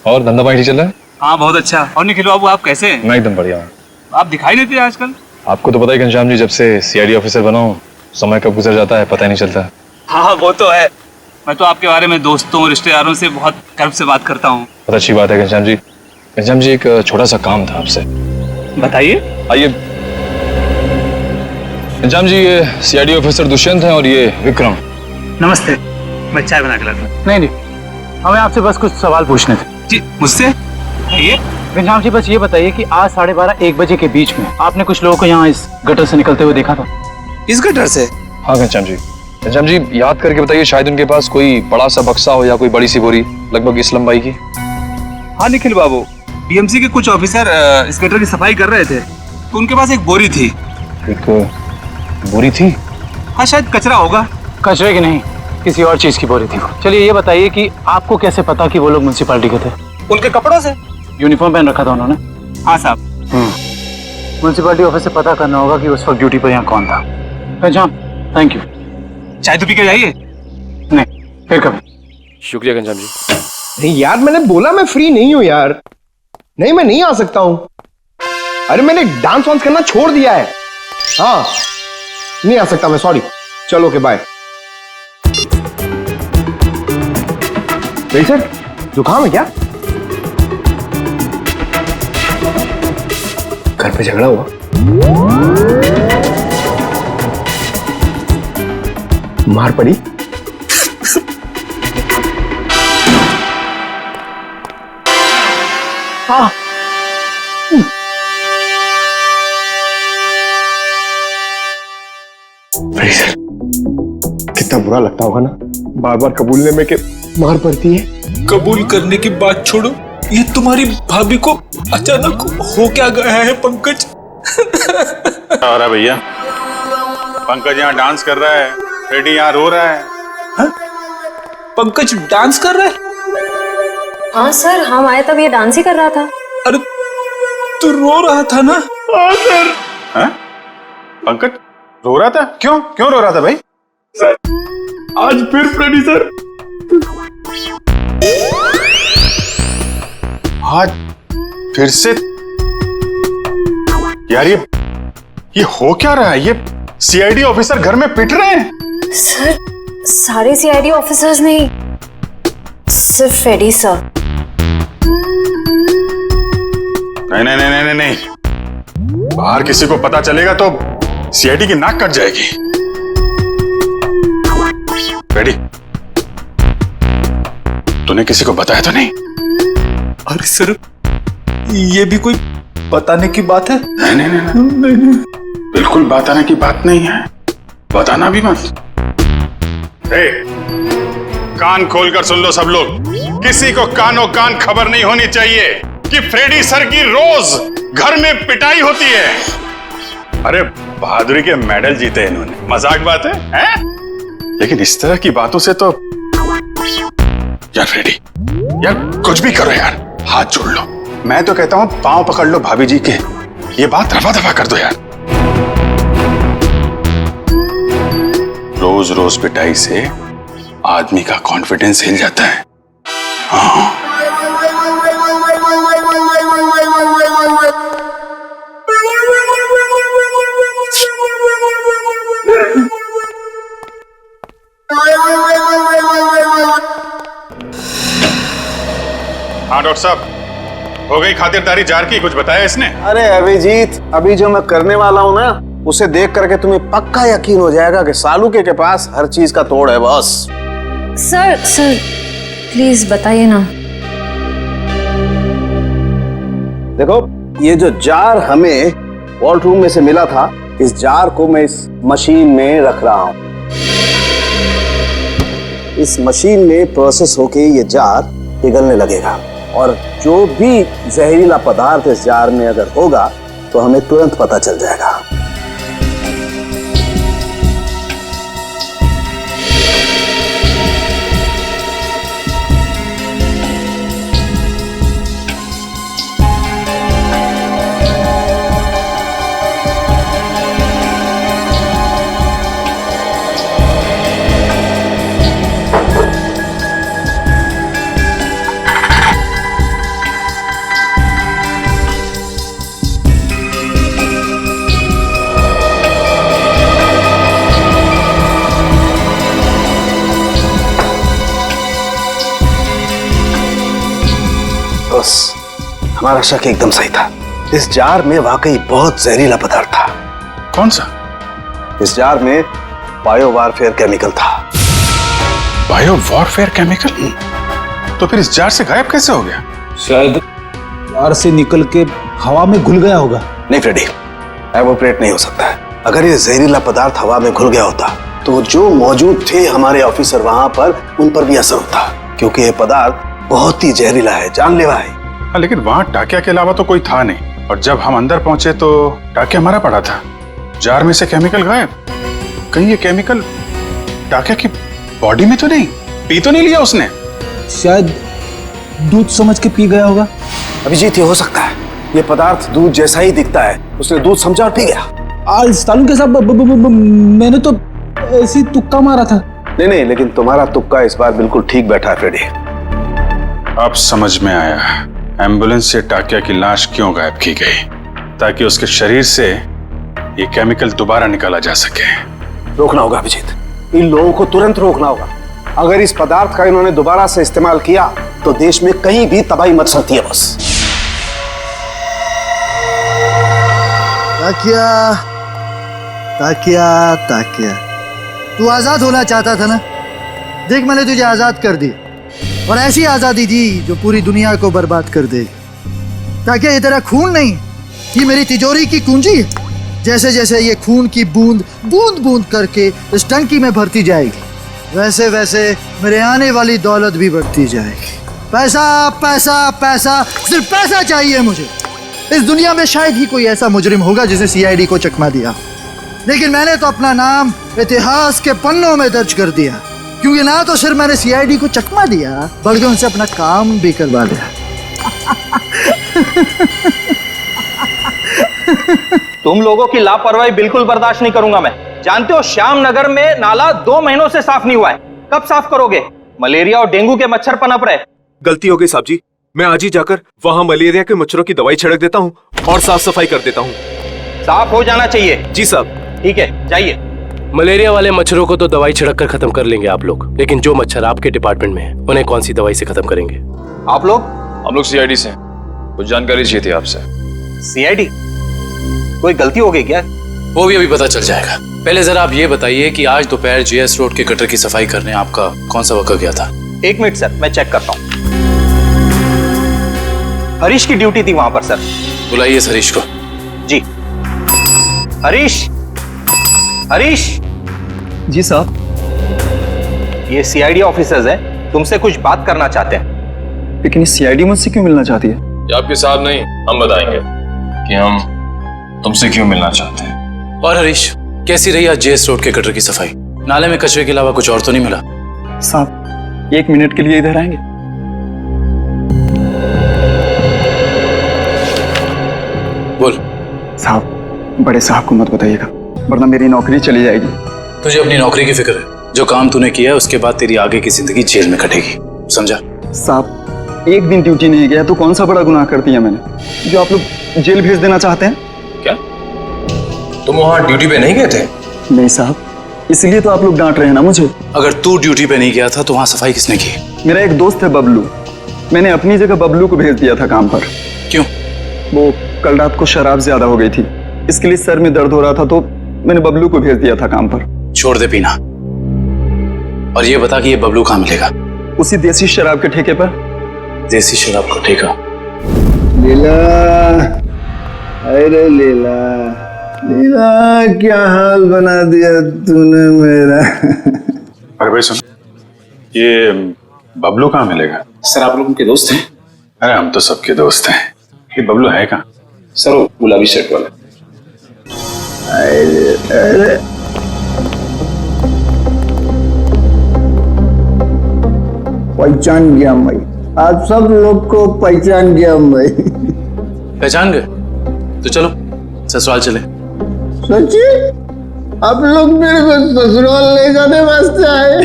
और धंधा पानी चल रहा है? हाँ, बहुत अच्छा। और निखिल बाबू, आप कैसे हैं? मैं एकदम बढ़िया हूँ। आप दिखाई नहीं देते आजकल। आपको तो पता ही घनश्याम जी, जब से सीआईडी ऑफिसर बना हूँ, समय कब गुजर जाता है पता ही नहीं चलता। हाँ, वो तो है। मैं तो आपके बारे में दोस्तों रिश्तेदारों से बहुत गर्व से बात करता हूँ। बहुत अच्छी बात है घनश्याम जी। घनश्याम जी, एक छोटा सा काम था आपसे। बताइए। आइए। घनश्याम जी, ये सीआईडी ऑफिसर दुष्यंत हैं और ये विक्रम। नमस्ते, मैं चाय बना के लाता हूँ। नहीं, हमें आपसे बस कुछ सवाल पूछने थे। जी, मुझसे? घनश्याम जी बस ये बताइए कि आज 12:30-1 बजे के बीच में आपने कुछ लोगों को यहाँ इस गटर से निकलते हुए देखा था? इस गटर से? हाँ घनश्याम जी याद करके बताइए, शायद उनके पास कोई बड़ा सा बक्सा हो या कोई बड़ी सी बोरी लगभग इस लंबाई की। हाँ निखिल बाबू, बीएमसी के कुछ ऑफिसर इस गटर की सफाई कर रहे थे तो उनके पास एक बोरी थी। एक बोरी थी? हाँ शायद कचरा होगा। कचरे की नहीं, किसी और चीज की बोरी थी वो। चलिए ये बताइए कि आपको कैसे पता कि वो लोग म्युनिसिपैलिटी के थे? उनके कपड़ों से। यूनिफॉर्म पहन रखा था उन्होंने? हाँ साहब। म्युनिसिपैलिटी ऑफिस से पता करना होगा कि उस वक्त ड्यूटी पर यहाँ कौन था। Ghanshyam thank you. चाय तो पी के जाइए। नहीं फिर कभी। शुक्रिया घनश्याम जी। नहीं यार, मैंने बोला मैं फ्री नहीं हूं यार। नहीं, मैं नहीं आ सकता हूं। अरे मैंने डांस वांस करना छोड़ दिया है। हाँ नहीं आ सकता मैं, सॉरी। चलो ओके बाय। सर जुकाम है क्या? घर पे झगड़ा हुआ? मार पड़ी? हाँ सर, कितना बुरा लगता होगा ना बार बार कबूलने में कि मार पड़ती है। कबूल करने की बात छोड़ो, ये तुम्हारी भाभी को अचानक हो क्या गया है पंकज? अरे भैया, पंकज यहाँ डांस कर रहा है, रेडी यहाँ रो रहा है। हा? पंकज डांस कर रहा है? हाँ सर, हम आए तब ये डांस ही कर रहा था। अरे तू रो रहा था ना? हाँ सर। हाँ? पंकज रो रहा था? क्यों क्यों रो रहा था भाई? सर आज फिर फ्रेडी सर। आज फिर से? यार ये हो क्या रहा है? ये सीआईडी ऑफिसर घर में पिट रहे हैं। सर सारे सीआईडी ऑफिसर्स नहीं, सिर्फ फ्रेडी सर। नहीं नहीं नहीं नहीं नहीं, बाहर किसी को पता चलेगा तो सीआईडी की नाक कट जाएगी। फ्रेडी, तूने किसी को बताया तो नहीं? अरे सर ये भी कोई बताने की बात है? नहीं नहीं नहीं, नहीं, नहीं। बिल्कुल बताने की बात नहीं है, बताना भी मत। कान खोलकर सुन लो सब लोग, किसी को कानों कान खबर नहीं होनी चाहिए कि फ्रेडी सर की रोज घर में पिटाई होती है। अरे बहादुरी के मेडल जीते इन्होंने, मजाक बात है, हैं? लेकिन इस तरह की बातों से तो यार फ्रेडी, यार कुछ भी करो यार, हाथ जोड़ लो। मैं तो कहता हूं पांव पकड़ लो भाभी जी के, ये बात रफा दफा कर दो यार। रोज रोज पिटाई से आदमी का कॉन्फिडेंस हिल जाता है। हाँ। हाँ डॉक्टर साहब, हो गई खातिरदारी जार की? कुछ बताया इसने? अरे अभिजीत, अभी जो मैं करने वाला हूं ना, उसे देख करके तुम्हें पक्का यकीन हो जाएगा कि सालू के पास हर चीज का तोड़ है बॉस। सर प्लीज बताइए ना। देखो, ये जो जार हमें वॉल्ट रूम में से मिला था, इस जार को मैं इस मशीन में रख रहा हूं। इस मशीन में प्रोसेस होके ये जार पिघलने लगेगा और जो भी जहरीला पदार्थ इस जार में अगर होगा तो हमें तुरंत पता चल जाएगा। हमारा शक एकदम सही था। इस जार में वाकई बहुत जहरीला पदार्थ था। कौन सा? इस जार में बायो वारफेयर केमिकल था। Bio warfare chemical? तो फिर इस जार से गायब कैसे हो गया? शायद द्वार से निकल के हवा में घुल गया होगा। नहीं फ्रेडी, एवोपरेट नहीं हो सकता है। अगर ये जहरीला पदार्थ हवा में घुल गया होता तो जो मौजूद थे हमारे ऑफिसर वहां पर, उन पर भी असर होता, क्योंकि ये पदार्थ बहुत ही जहरीला है, जानलेवा है। हाँ, लेकिन वहां टाकिया के अलावा तो कोई था नहीं, और जब हम अंदर पहुंचे तो टाकिया हमारा पड़ा था, जार में से केमिकल गायब। कहीं ये केमिकल टाकिया की बॉडी में तो नहीं, पी तो नहीं लिया उसने? शायद दूध समझ के पी गया होगा। अभिजीत, ये हो सकता है ये पदार्थ दूध जैसा ही दिखता है, उसने दूध समझा और पी गया। सालू के साथ मैंने तो ऐसी तुक्का मारा था। नहीं, लेकिन तुम्हारा तुक्का इस बार बिल्कुल ठीक बैठा है फ्रेडी। अब समझ में आया एम्बुलेंस से टाकिया की लाश क्यों गायब की गई, ताकि उसके शरीर से ये केमिकल दोबारा निकाला जा सके। रोकना होगा अभिजीत, इन लोगों को तुरंत रोकना होगा। अगर इस पदार्थ का इन्होंने दोबारा से इस्तेमाल किया तो देश में कहीं भी तबाही मच सकती है। बस ताकिया, ताकिया, ताकिया, तू आजाद होना चाहता था ना? देख, मैंने तुझे आजाद कर दी, और ऐसी आजादी दी जो पूरी दुनिया को बर्बाद कर दे। ताकिया, ये तेरा खून नहीं, ये मेरी तिजोरी की कुंजी है। जैसे जैसे ये खून की बूंद बूंद बूंद करके इस टंकी में भरती जाएगी, वैसे वैसे मेरे आने वाली दौलत भी बढ़ती जाएगी। पैसा पैसा पैसा, सिर्फ पैसा चाहिए मुझे। इस दुनिया में शायद ही कोई ऐसा मुजरिम होगा जिसे सीआईडी को चकमा दिया, लेकिन मैंने तो अपना नाम इतिहास के पन्नों में दर्ज कर दिया, क्योंकि ना तो सिर्फ मैंने सीआईडी को चकमा दिया, बल्कि उनसे अपना काम भी करवा लिया। तुम लोगों की लापरवाही बिल्कुल बर्दाश्त नहीं करूंगा मैं। जानते हो, श्याम नगर में नाला 2 महीनों से साफ नहीं हुआ है। कब साफ करोगे? मलेरिया और डेंगू के मच्छर पनप रहे। गलती हो गई साहब जी, मैं आज ही जाकर वहाँ मलेरिया के मच्छरों की दवाई छिड़क देता हूँ और साफ सफाई कर देता हूँ। साफ हो जाना चाहिए। जी साहब। ठीक है, जाइए। मलेरिया वाले मच्छरों को तो दवाई छिड़क कर खत्म कर लेंगे आप लोग, लेकिन जो मच्छर आपके डिपार्टमेंट में है उन्हें कौन सी दवाई से खत्म करेंगे? आप लोग? हम लोग सीआईडी से कुछ जानकारी चाहिए थी आपसे। सीआईडी? कोई गलती हो गई क्या? वो भी अभी पता चल जाएगा। पहले जरा आप ये बताइए कि आज दोपहर जीएस रोड के गटर की सफाई करने आपका कौन सा वर्कर गया था? 1 मिनट सर, मैं चेक करता हूँ। हरीश की ड्यूटी थी वहां पर सर। बुलाइए इस हरीश को। जी। हरीश, हरीश। जी साहब। ये सीआईडी ऑफिसर्स हैं, तुमसे कुछ बात करना चाहते हैं। लेकिन सीआईडी मुझसे क्यों मिलना चाहती है? ये आपके साहब नहीं, हम बताएंगे कि हम तुमसे क्यों मिलना चाहते हैं। और हरीश, कैसी रही आज जेएस रोड के गटर की सफाई? नाले में कचरे के अलावा कुछ और तो नहीं मिला? साहब, 1 मिनट के लिए इधर आएंगे? बोल। साहब, बड़े साहब को मत बताइएगा, वरना मेरी नौकरी चली जाएगी। तुझे अपनी नौकरी की फिक्र है? जो काम तूने किया है उसके बाद तेरी आगे की जिंदगी जेल में कटेगी, समझा? साहब, 1 दिन ड्यूटी नहीं गया तो कौन सा बड़ा गुनाह कर दिया मैंने, जो आप लोग जेल भेज देना चाहते हैं? क्या तुम वहां ड्यूटी पे नहीं गए थे? नहीं साहब, इसलिए तो आप लोग डांट रहे हैं ना मुझे। अगर तू ड्यूटी पे नहीं गया था तो वहां सफाई किसने की? मेरा एक दोस्त है बबलू, मैंने अपनी जगह बबलू को भेज दिया था काम पर। क्यों? वो कल रात को शराब ज्यादा हो गई थी, इसके लिए सर में दर्द हो रहा था, तो मैंने बबलू को भेज दिया था काम पर। छोड़ दे पीना, और ये बता कि ये बबलू कहाँ मिलेगा? उसी देसी शराब के ठेके पर। देसी शराब का ठेका? लीला, अरे लीला, लीला क्या हाल बना दिया तूने मेरा। अरे भाई सुन, ये बबलू कहाँ मिलेगा? सर, आप लोग उनके दोस्त हैं? अरे हम तो सबके दोस्त हैं। ये बबलू है कहाँ? सर, वो गुलाबी शर्ट वाला। अरे अरे पहचान गया मैं, आप सब लोग को पहचान गया मैं। पहचान गए? तो चलो ससुराल चले। सच्ची? आप लोग मेरे को ससुराल ले जाने वास्ते आए?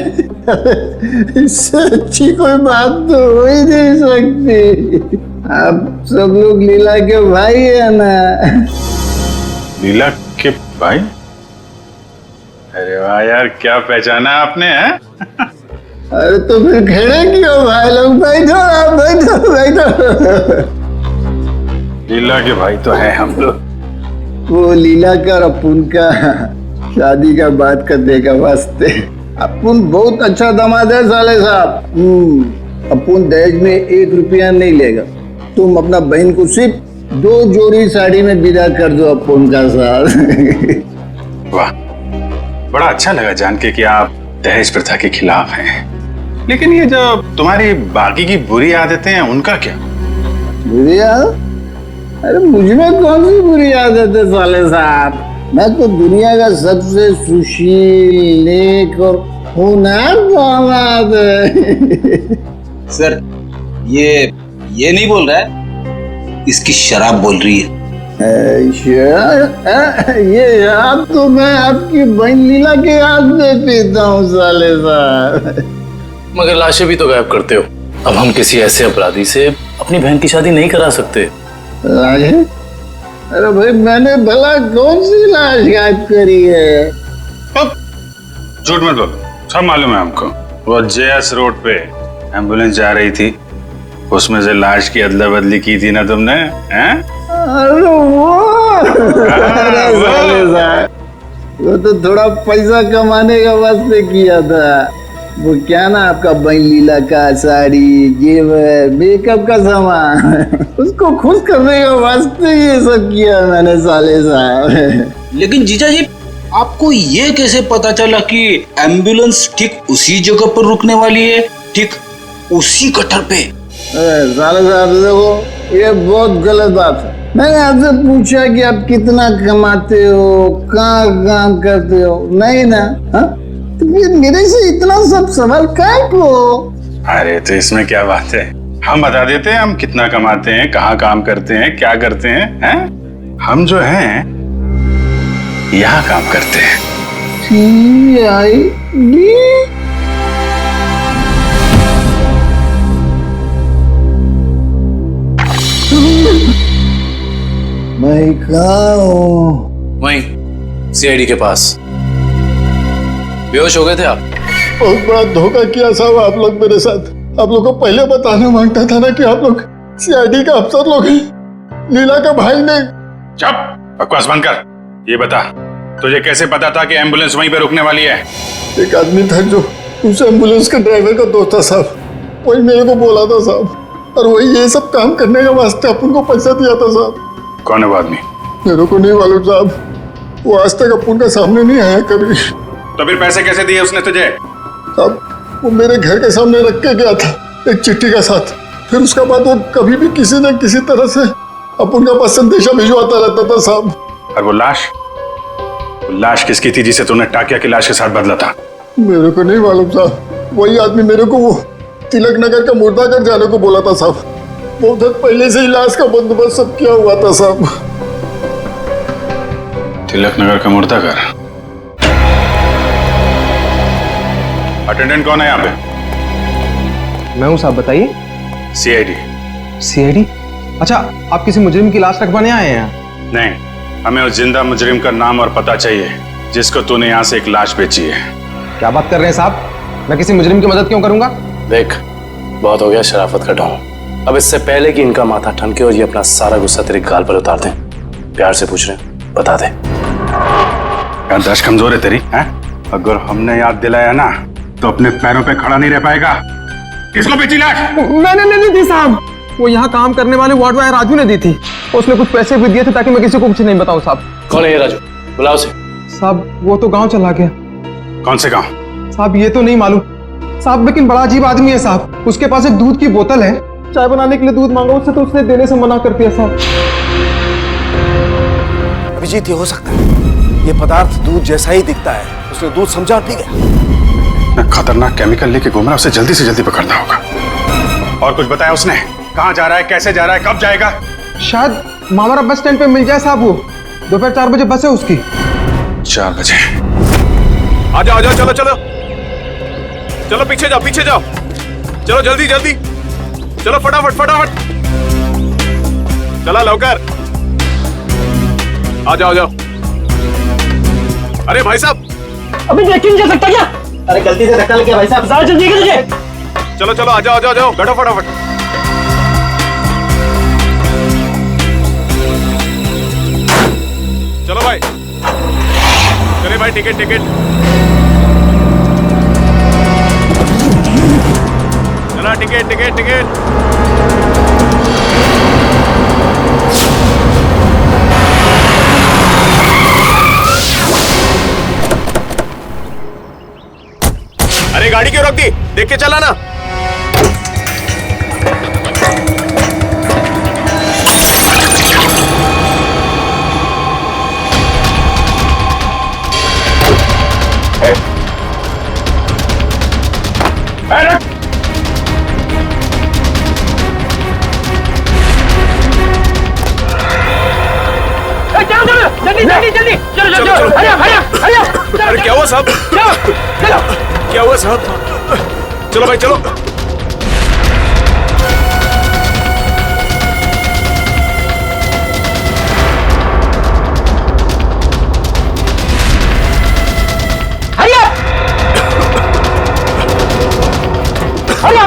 इससे अच्छी कोई बात तो हो ही नहीं सकती। आप सब लोग लीला के भाई है ना? लीला के भाई? अरे वाह यार, क्या पहचाना आपने है? अरे तो फिर खड़े क्यों भाई लोग? बैठो आप, बैठो बैठो। लीला के भाई तो है हम लोग। वो लीला का और अपुन का शादी का बात करने का वास्ते। अपुन बहुत अच्छा दामाद है साले साहब। अपुन दहेज में 1 रुपया नहीं लेगा, तुम अपना बहन को सिर्फ 2 जोड़ी साड़ी में विदा कर दो अपन का साथ। वाह, बड़ा अच्छा लगा जान के कि आप दहेज प्रथा के खिलाफ हैं। लेकिन ये जो तुम्हारी बाकी की बुरी आदतें हैं उनका क्या? बुरी आदत? अरे मुझ में कौन सी बुरी आदत है साले साहब? मैं तो दुनिया का सबसे सुशील, नेक और होनहार औलाद है। सर ये नहीं बोल रहा है, इसकी शराब बोल रही है। ये शराब तो मैं आपकी बहन लीला के हाथ में पीता हूँ साले साहब। मगर लाशें भी तो गायब करते हो। अब हम किसी ऐसे अपराधी से अपनी बहन की शादी नहीं करा सकते। लाशें? अरे भाई मैंने भला कौन सी लाश गायब करी है? झूठ मत बोलो, सब मालूम है हमको। वो जेएस रोड पे एम्बुलेंस जा रही थी, उसमें से लाश की अदला बदली की थी ना तुमने? हैं? अरे वो तो थोड़ा पैसा कमाने का वास्ते किया था। वो क्या ना आपका बहन लीला का साड़ी, जेवर, मेकअप का सामान, उसको खुश करने के वास्ते ये सब किया मैंने साले साहब। लेकिन जीजा जी, आपको ये कैसे पता चला कि एम्बुलेंस ठीक उसी जगह पर रुकने वाली है, ठीक उसी कटर पे? साले साहब देखो, ये बहुत गलत बात है। मैंने आपसे पूछा कि आप कितना कमाते हो, कहाँ काम करते हो, नहीं ना? हाँ, तो फिर मेरे से इतना सब सवाल काहे को? अरे तो इसमें क्या बात है, हम बता देते हैं हम कितना कमाते हैं, कहाँ काम करते हैं, क्या करते हैं, हैं? हम जो हैं यहाँ काम करते हैं। CID? मैं कहाँ हूँ? वहीं सीआईडी के पास। बेहोश हो गए थे आप? बहुत बड़ा धोखा किया साहब आप लोग मेरे साथ। आप लोग को पहले बताना मांगता था ना कि आप लोग सीआईडी का अफसर लोग हैं। लीला का भाई ने। चुप, बकवास बंद कर। ये बता, तुझे कैसे पता था कि एम्बुलेंस वहीं पे रुकने वाली है? एक आदमी था जो उस एम्बुलेंस के ड्राइवर का दोस्त था साहब, वही मेरे को बोला था साहब, और वही ये सब काम करने के वास्ते अपन को पैसा दिया था साहब। कौन है वो आदमी? मेरे को नहीं मालूम साहब, वो आज तक अपन का सामने नहीं आया कभी। तो फिर पैसे कैसे दिए उसने तुझे? साहब वो मेरे घर के सामने रख के गया था एक चिट्ठी के साथ, फिर उसके बाद वो कभी भी किसी न किसी तरह से अपन का पास संदेशा भिजवाता रहता था साहब। और वो लाश किसकी थी जिसे तूने टाकिया की लाश के साथ बदला था? मेरे को नहीं मालूम साहब, वही आदमी मेरे को वो तिलक नगर का मुर्दाघर जाने को बोला था साहब। बहुत दिन पहले से ही लाश का बंदोबस्त सब किया हुआ था साहब। तिलक नगर का मुर्दाघर? अटेंडेंट कौन है यहाँ पे? मैं हूँ साहब, बताइए। सीआईडी। सीआईडी? अच्छा, आप किसी मुजरिम की लाश रखवाने आए हैं यहाँ? नहीं, हमें उस जिंदा मुजरिम का नाम और पता चाहिए जिसको तूने यहाँ से एक लाश बेची है। क्या बात कर रहे हैं साहब, मैं किसी मुजरिम की मदद क्यों करूंगा? देख, बहुत हो गया शराफत का ढोंग। अब इससे पहले कि इनका माथा ठनके और ये अपना सारा गुस्सा तेरे गाल पर उतार दें, प्यार से पूछ रहे हैं, बता दे। याददाश्त कमजोर है तेरी, हैं? अगर हमने याद दिलाया ना तो अपने पैरों पे खड़ा नहीं रह पाएगा। किसको बेची लाश? मैंने नहीं दी साहब, वो यहाँ काम करने वाले वार्ड बॉय राजू ने दी थी। उसने कुछ पैसे भी दिए थे ताकि मैं किसी को कुछ नहीं बताऊं साहब। कौन है ये राजू? बुलाओ उसे। साहब वो तो गांव चला गया। कौन से गांव? साहब ये तो नहीं मालूम साहब, लेकिन बड़ा अजीब आदमी है साहब। उसके पास एक दूध की बोतल है, चाय बनाने के लिए दूध मांगा उससे तो उसने देने से मना कर दिया साहब। अभिजीत, ये हो सकता है ये पदार्थ दूध जैसा ही दिखता है, उसने दूध समझा और पी गया। खतरनाक केमिकल लेके घूम रहा है, उसे जल्दी से जल्दी पकड़ना होगा। और कुछ बताया उसने? कहाँ जा रहा है, कैसे जा रहा है, कब जाएगा? शायद मामरा बस स्टैंड पे मिल जाए साहब। वो दोपहर 4 बजे बस है उसकी। 4 बजे? आ जाओ, चलो चलो चलो, पीछे जाओ, पीछे जाओ, चलो जल्दी जल्दी, चलो फटाफट फटाफट, चला लवकर, आ जाओ, आ जाओ। अरे भाई साहब, अभी देख नहीं जा सकता क्या? अरे गलती से धक्का लग गया भाई साहब, जरा जल्दी कीजिए। चलो चलो, आ जाओ, आ जाओ, आ जाओ, बैठो फटाफट। चलो भाई, चले भाई, टिकट टिकट, चला टिकट टिकट टिकट। अरे गाड़ी क्यों रोक दी? देख के चला ना। जल्दी चलो हरिया अरे क्या हुआ साहब? क्या हुआ साहब? चलो भाई चलो। हरिया हरिया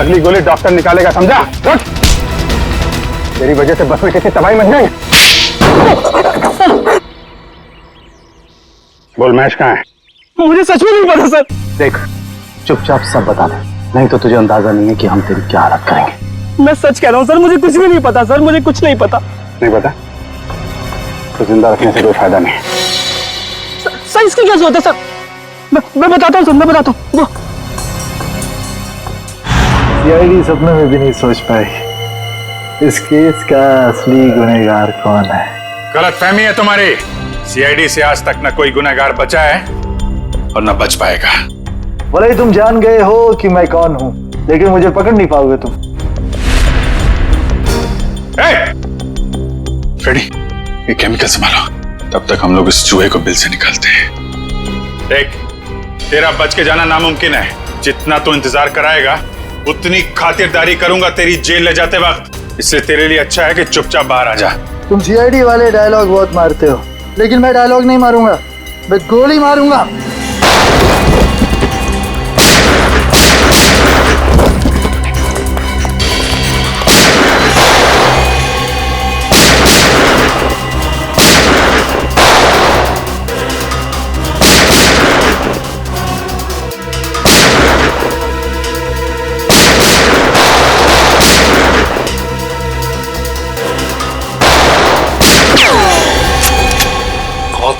अगली गोली डॉक्टर निकालेगा, समझा? उठ! तेरी वजह से बस में किसी तबाही मच जाएंगे। बोल महेश कहाँ है? मुझे सच में नहीं पता सर। देख, चुपचाप सब बता दे, नहीं तो तुझे अंदाजा नहीं है कि हम तेरी क्या हालत करेंगे। मैं सच कह रहा हूँ सर, मुझे कुछ भी नहीं पता सर, मुझे कुछ नहीं पता। नहीं पता तो जिंदा रखने से कोई फायदा नहीं। सर इसकी क्या जरूरत है सर? मैं बताता हूँ सर, मैं बताता हूँ। सीआईडी सपने में भी नहीं सोच पाई इस केस का असली गुनहगार कौन है। गलतफहमी है तुम्हारी। सीआईडी से आज तक न कोई गुनहगार बचा है और न बच पाएगा। भले ही तुम जान गए हो कि मैं कौन हूं, लेकिन मुझे पकड़ नहीं पाओगे तुम। फ्रेडी, ये केमिकल संभालो, तब तक हम लोग इस चूहे को बिल से निकालते हैं। देख, तेरा बच के जाना नामुमकिन है। जितना तू इंतजार कराएगा उतनी खातिरदारी करूंगा तेरी जेल ले जाते वक्त। इसलिए तेरे लिए अच्छा है कि चुपचाप बाहर आ जा। तुम सीआईडी वाले डायलॉग बहुत मारते हो, लेकिन मैं डायलॉग नहीं मारूंगा, मैं गोली मारूंगा।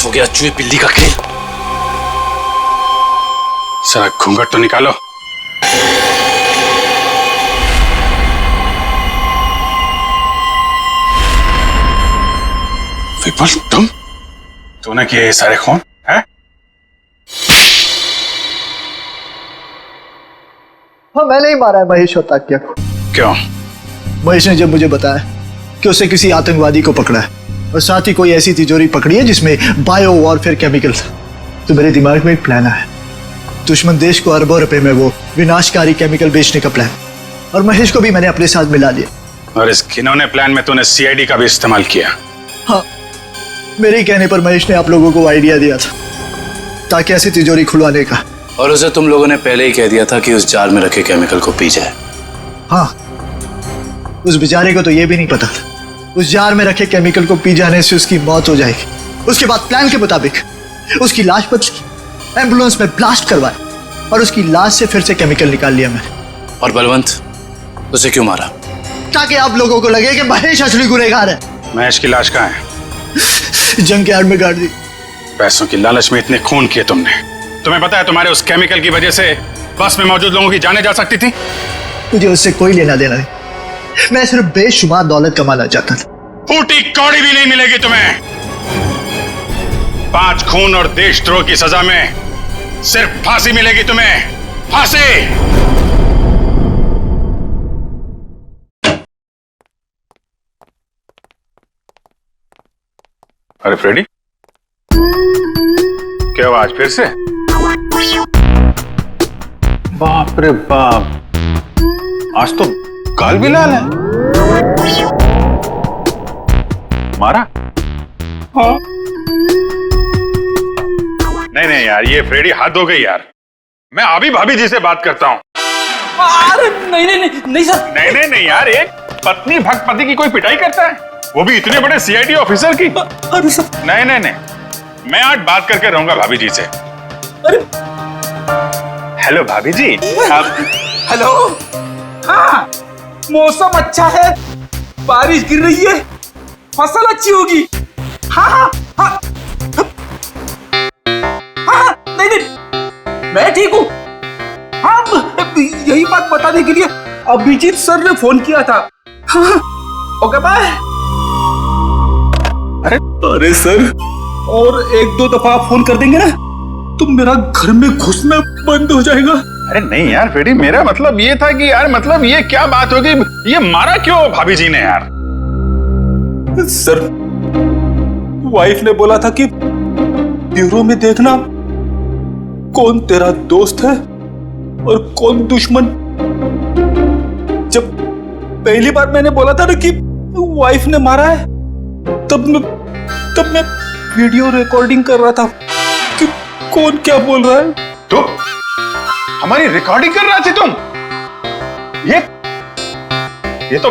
हो गया चूहे बिल्ली का खेल। सारा घूंघट तो निकालो। विपुल, तूने किए ये सारे खून है? हाँ, मैंने ही मारा है महेश और ताकिया को। क्यों? महेश ने जब मुझे बताया कि उसे किसी आतंकवादी को पकड़ा है और साथ ही कोई ऐसी तिजोरी पकड़ी है जिसमें बायो वॉरफेयर केमिकल था, तो मेरे दिमाग में एक प्लान आया। दुश्मन देश को अरबों रुपए में वो विनाशकारी केमिकल बेचने का प्लान, और महेश को भी मैंने अपने साथ मिला लिया। और इस घिनौने प्लान में तूने सीआईडी का भी इस्तेमाल किया? हाँ, मेरे ही कहने पर महेश ने आप लोगों को आइडिया दिया था ताकि ऐसी तिजोरी खुलवाने का। और उसे तुम लोगों ने पहले ही कह दिया था कि उस जार में रखे केमिकल को पी जाए। हाँ, उस बेचारे को तो ये भी नहीं पता था उस जार में रखे केमिकल को पी जाने से उसकी मौत हो जाएगी। उसके बाद प्लान के मुताबिक उसकी लाश पर एम्बुलेंस में ब्लास्ट करवाया और उसकी लाश से फिर से केमिकल निकाल लिया मैंने। और बलवंत, उसे क्यों मारा? ताकि आप लोगों को लगे कि महेश असली गुनहगार है। महेश की लाश कहाँ है? जंग के आड़ में गाड़ दी। पैसों की लालच में इतने खून किए तुमने। तुम्हें पता है तुम्हारे उस केमिकल की वजह से बस में मौजूद लोगों की जानें जा सकती थी। मुझे उससे कोई लेना देना नहीं, मैं सिर्फ बेशुमार दौलत कमाना चाहता था। फूटी कौड़ी भी नहीं मिलेगी तुम्हें। 5 खून और देशद्रोह की सजा में सिर्फ फांसी मिलेगी तुम्हें, फांसी। अरे फ्रेडी, क्या हुआ आज फिर से? बाप रे बाप, आज तो गाल भी लाल है। मारा? हाँ। नहीं नहीं यार, ये फ्रेडी हद हो गई यार। मैं अभी भाभी जी से बात करता हूं। अरे नहीं नहीं नहीं नहीं सर। नहीं नहीं नहीं यार, एक पत्नी भक्त पति की कोई पिटाई करता है, वो भी इतने बड़े सीआईडी ऑफिसर की? अरे सर नहीं नहीं नहीं, मैं आज बात करके रहूंगा भाभी जी से। अरे हेलो भाभी जी। हेलो। हाँ मौसम अच्छा है, बारिश गिर रही है, फसल अच्छी होगी। हाँ हाँ हाँ हाँ नहीं नहीं मैं ठीक हूँ। हाँ यही बात बताने के लिए अभिजीत सर ने फोन किया था। हाँ ओके बाय। अरे सर और एक दो दफा आप फोन कर देंगे ना तो मेरा घर में घुसना बंद हो जाएगा। अरे नहीं यार फ्रेडी, मेरा मतलब ये था कि यार मतलब ये क्या बात होगी, ये मारा क्यों भाभी जी ने यार? सर वाइफ ने बोला था कि ब्यूरो में देखना कौन तेरा दोस्त है और कौन दुश्मन। जब पहली बार मैंने बोला था ना कि वाइफ ने मारा है, तब मैं वीडियो रिकॉर्डिंग कर रहा था कि कौन क्या बोल रहा है। तो हमारी रिकॉर्डिंग कर रहे थे तुम? ये तो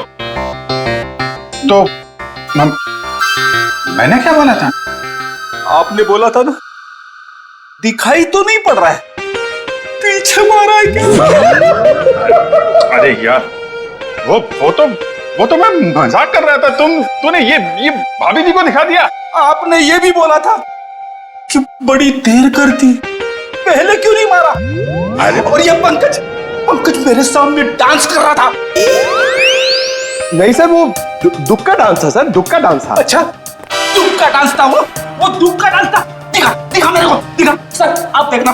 मैंने क्या बोला था? आपने बोला था ना दिखाई तो नहीं पड़ रहा है, पीछे मारा है क्या? अरे यार वो तो मैं मजाक कर रहा था। तूने ये भाभी जी को दिखा दिया। आपने ये भी बोला था कि बड़ी देर कर दी, पहले क्यों नहीं मारा? अरे और ये पंकज मेरे सामने डांस कर रहा था। नहीं सर, वो दुख का डांस था सर, दुख का डांस था। अच्छा दुख का डांस था वो दुख का डांस था। दिखा मेरे को, दिखा सर, आप देखना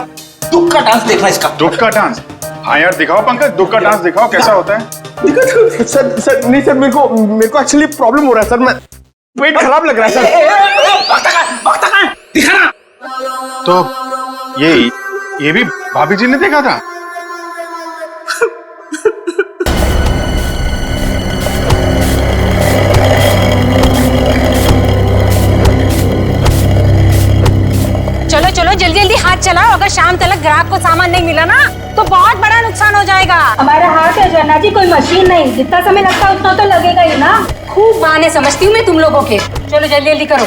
दुख का डांस, देखना इसका दुख का डांस। हाँ यार दिखाओ पंकज, दुख का डांस दिखाओ कैसा होता है। सर नहीं सर, मेरे को एक्चुअली प्रॉब्लम हो रहा है सर, मैं पेट खराब लग रहा है सर। दिखा ना। तो ये भी भाभी जी ने देखा था? चलो चलो जल्दी जल्दी हाथ चलाओ, अगर शाम तक ग्राहक को सामान नहीं मिला ना तो बहुत बड़ा नुकसान हो जाएगा। हमारा हाथ है जन्ना जी, कोई मशीन नहीं, जितना समय लगता है उतना तो लगेगा ही ना। खूब बहाने समझती हूँ मैं तुम लोगों के। चलो जल्दी जल्दी करो।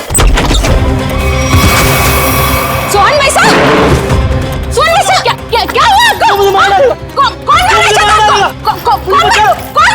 सोहन भाई साहब, सोहन भाई साहब, क्या हुआ आपको? कौन मारा आपको? कौन मारा आपको?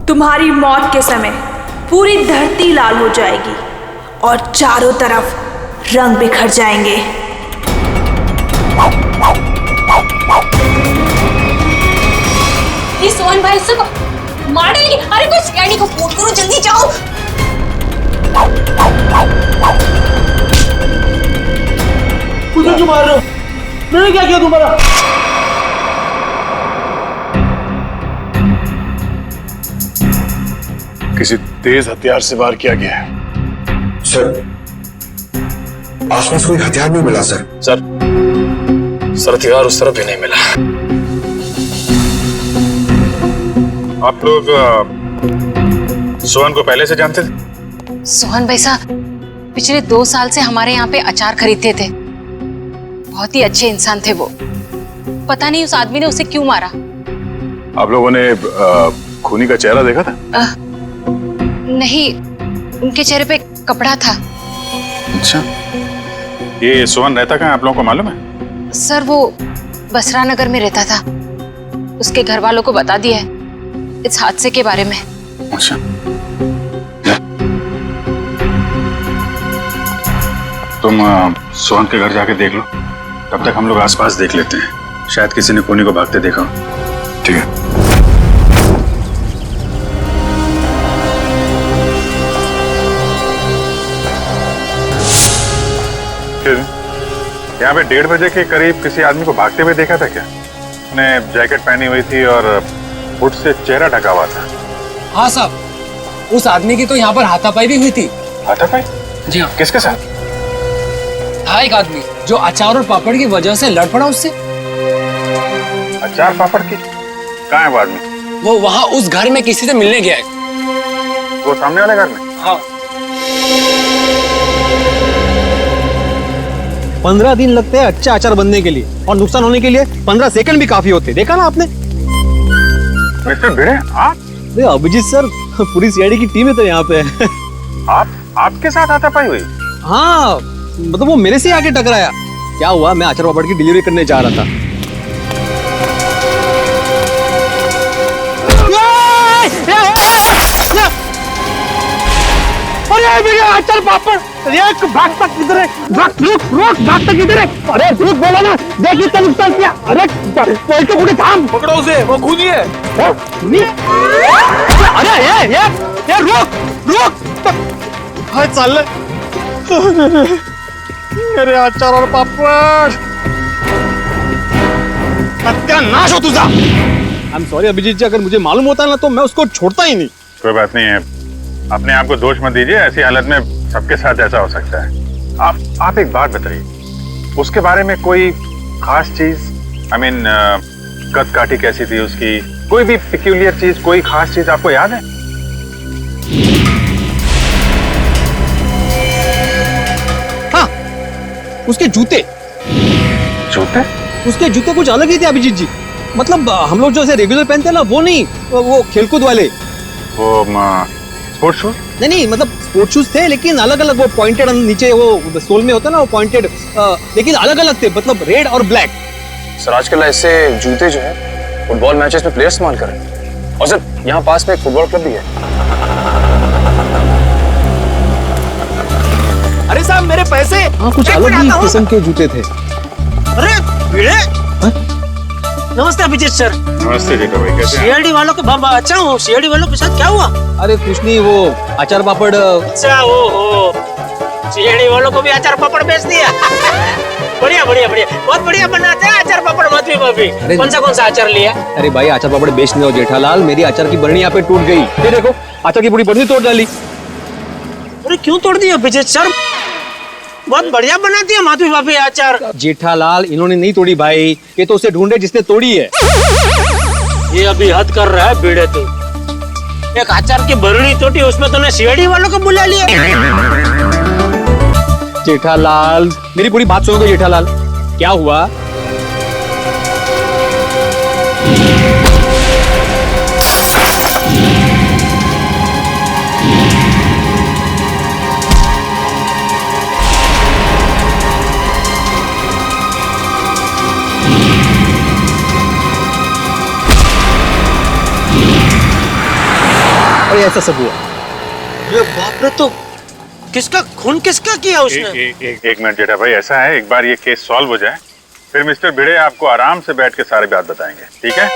तुम्हारी मौत के समय पूरी धरती लाल हो जाएगी और चारों तरफ रंग बिखर जाएंगे। ये सोहन भाई से मार देंगे। अरे कोई सीआईडी को फोन करो, जल्दी जाओ। मुझे क्यों मार रहे हो? मैंने क्या किया तुम्हारा? किसी तेज हथियार से वार किया गया है। सर आसपास कोई हथियार नहीं मिला सर। सर हथियार उस तरफ भी नहीं मिला। आप लोग सोहन को पहले से जानते थे? सोहन भाई साहब पिछले 2 साल से हमारे यहाँ पे अचार खरीदते थे। बहुत ही अच्छे इंसान थे वो। पता नहीं उस आदमी ने उसे क्यों मारा। आप लोगों ने खूनी का चेहरा देखा था? नहीं, उनके चेहरे पे कपड़ा था। अच्छा, ये सोहन रहता कहाँ आप लोगों को मालूम है? सर वो बसरा नगर में रहता था। उसके घर वालों को बता दिया है इस हादसे के बारे में। अच्छा, तुम सोहन के घर जाके देख लो, तब तक हम लोग आसपास देख लेते हैं, शायद किसी ने खूनी को भागते देखा हो। ठीक है। फिर यहाँ पे 1:30 बजे के करीब किसी आदमी को भागते हुए देखा था क्या? उसने जैकेट पहनी हुई थी और हुड से चेहरा ढका हुआ था। हाँ साहब, उस आदमी की तो यहाँ पर हाथापाई भी हुई थी। हाथापाई? जी हाँ। किसके साथ? था एक आदमी जो अचार और पापड़ की वजह से लड़ पड़ा उससे। अचार पापड़ की? कहाँ है वो आदमी? वो वहाँ उस घर में किसी से मिलने गया है। वो सामने वाले घर में? हाँ। 15 दिन लगते हैं अच्छा अचार बनने के लिए, और नुकसान होने के लिए 15 सेकंड भी काफी होते। देखा ना आपने? मिस्टर भिड़े, आप? अभिजीत सर, पूरी सीआईडी की टीम है तो यहाँ पे। आपके साथ हाथापाई हुई? हाँ, मतलब वो मेरे से आके टकराया। क्या हुआ, मैं अचार पापड़ की डिलीवरी करने जा रहा था। अरे मेरे अचार पापड़, एक भागता किधर है? रुक भागता किधर है? अरे रुक, बोला ना, देखिए तो नुकसान किया। अरे कोई तो पूरे थाम, पकड़ो उसे, वो खूनी है। अरे ये रुक हाय चल मेरे अचार और पापड़, सत्यानाश हो तुझा। आई एम सॉरी अभिजीत जी, अगर मुझे मालूम होता ना तो मैं उसको छोड़ता ही नहीं। कोई बात नहीं है, अपने आप को दोष मत दीजिए। ऐसी हालत में सबके साथ ऐसा हो सकता है। आप एक बात बताइए, उसके बारे में कोई खास चीज, आई मीन कद काठी कैसी थी उसकी, कोई भी पिक्यूलियर चीज, कोई खास चीज आपको याद है? हाँ, उसके जूते उसके जूते कुछ अलग ही थे अभिजीत जी। मतलब हम लोग जो ऐसे रेगुलर पहनते हैं ना, वो नहीं, वो खेलकूद वाले। वो स्पोर्ट्स शूज? नहीं, मतलब स्पोर्ट्स शूज थे लेकिन अलग अलग, वो पॉइंटेड नीचे वो सोल में होता है ना, वो पॉइंटेड, लेकिन अलग अलग थे, मतलब रेड और ब्लैक। सर आजकल ऐसे जूते जो है फुटबॉल मैचेस में प्लेयर्स इस्तेमाल कर रहे हैं, और सर यहाँ पास में एक फुटबॉल क्लब भी है। अरे साहब मेरे पैसे। हाँ, कुछ अलग ही किस्म के जूते थे। अरे भिड़े, नमस्ते अभिजीत सर। नमस्ते जेठा भाई, कैसे हैं? सीआईडी वालों के बाबा, अच्छा हूँ। सीआईडी वालों के साथ क्या हुआ? अरे कुछ नहीं, वो अचार पापड़। अच्छा, ओ सीआईडी वालों को भी अचार पापड़ बेच दिया। बढ़िया, बहुत बढ़िया बनाते हैं अचार पापड़ मधु भाभी। कौन सा अचार लिया? अरे भाई, अचार पापड़ बेचने दो जेठालाल, मेरी अचार की बरनी यहाँ पे टूट गई। ये देखो, अचार की पूरी बरनी तोड़ डाली। अरे क्यों तोड़ दिया अभिजीत सर? बहुत बढ़िया बनाती है माधवी भाभी अचार। जेठालाल, इन्होंने नहीं तोड़ी भाई, ये तो उसे ढूंढे जिसने तोड़ी है। ये अभी हद कर रहा है भिड़े तू। एक अचार की बरनी तोड़ी, उसमें तूने सीआईडी वालों को बुला लिया। जेठालाल, मेरी पूरी बात सुनो तो जेठालाल, क्या हुआ? अरे ऐसा सब हुआ। ये बाप रे, तो किसका खून किसका किया उसने? एक मिनट जेठा भाई, ऐसा है, एक बार ये केस सॉल्व हो जाए, फिर मिस्टर भिड़े आपको आराम से बैठ के सारी बात बताएंगे, ठीक है?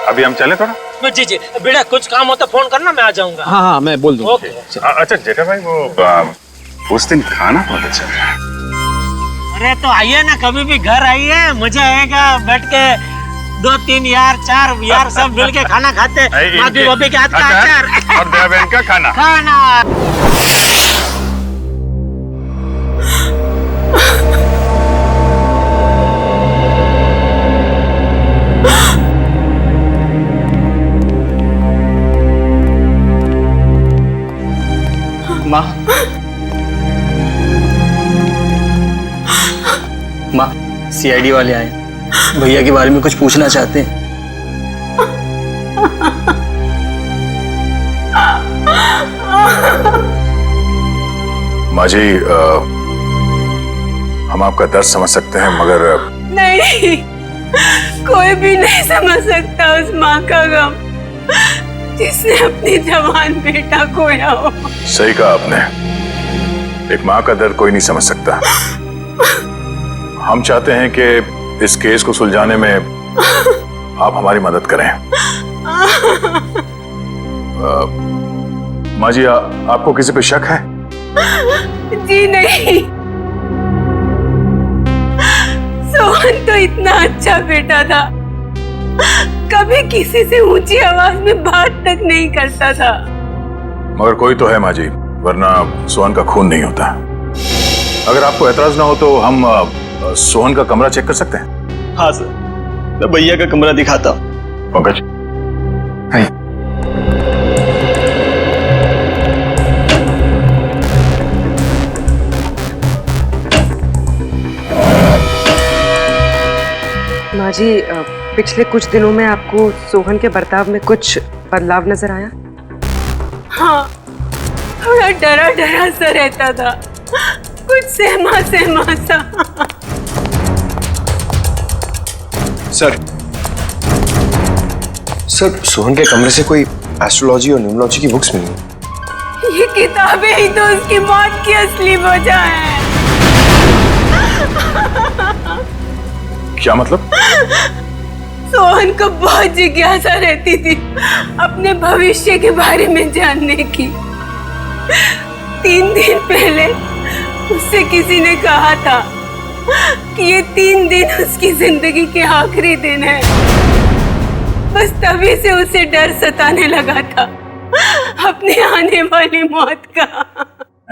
अभी हम चले थोड़ा? जी, भिड़ा कुछ काम होता फोन करना, मैं आ जाऊंगा। हाँ, मैं बोल दूंगा। अच्छा जेठा भाई, वो उस दिन खाना बहुत अच्छा था। अरे तो आइए ना, कभी भी घर आइए, मजा आएगा। बैठ के 2 3 यार 4 यार सब मिल के खाना खाते। माधवी भाभी के हाथ का अचार और दया बहन का खाना। माँ, सीआईडी वाले आए, भैया के बारे में कुछ पूछना चाहते हैं। माँ जी, हम आपका दर्द समझ सकते हैं, मगर नहीं, कोई भी नहीं समझ सकता उस माँ का गम जिसने अपनी जवान बेटा खोया हो। सही कहा आपने, एक माँ का दर्द कोई नहीं समझ सकता। हम चाहते हैं कि इस केस को सुलझाने में आप हमारी मदद करें। माँ जी, आपको किसी पे शक है? जी नहीं, सोहन तो इतना अच्छा बेटा था, कभी किसी से ऊंची आवाज में बात तक नहीं करता था। मगर कोई तो है माँ जी, वरना सोहन का खून नहीं होता। अगर आपको एतराज ना हो तो हम सोहन का कमरा चेक कर सकते हैं? हाँ सर, मैं भैया का कमरा दिखाता हूँ। पंकज, माँ जी, पिछले कुछ दिनों में आपको सोहन के बर्ताव में कुछ बदलाव नजर आया? हाँ, थोड़ा डरा डरा सा रहता था, कुछ सहमा सहमा सा। सर, सोहन के कमरे से कोई एस्ट्रोलॉजी और न्यूमरोलॉजी की बुक्स मिली। ये किताबें ही तो उसकी मौत की असली वजह है। क्या मतलब? सोहन को बहुत जिज्ञासा रहती थी अपने भविष्य के बारे में जानने की। 3 दिन पहले उससे किसी ने कहा था कि ये 3 दिन उसकी जिंदगी के आखिरी दिन है। बस तभी से उसे डर सताने लगा था अपने आने वाली मौत का।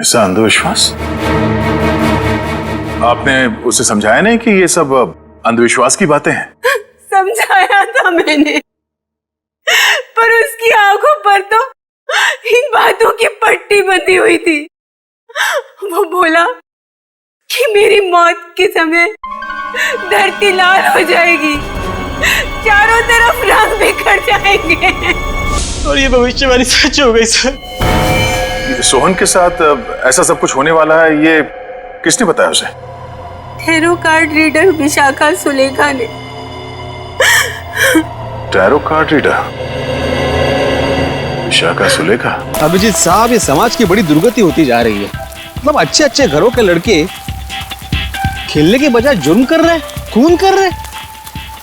ऐसा अंधविश्वास? आपने उसे समझाया नहीं कि ये सब अंधविश्वास की बातें हैं? समझाया था मैंने, पर उसकी आंखों पर तो इन बातों की पट्टी बंधी हुई थी। वो बोला कि मेरी मौत के समय धरती लाल हो जाएगी, चारों तरफ रंग बिखर जाएंगे। और ये भविष्यवाणी सच हो गई सर। सोहन के साथ ऐसा सब कुछ होने वाला है, ये किसने बताया उसे? Tarot card reader Vishakha Sulekha ने। Tarot card reader Vishakha Sulekha? Abhijit साहब, ये समाज की बड़ी दुर्गति होती जा रही है। मतलब अच्छे अच्छे घरों के लड़के खेलने के बजाय जुर्म कर रहे, खून कर रहे।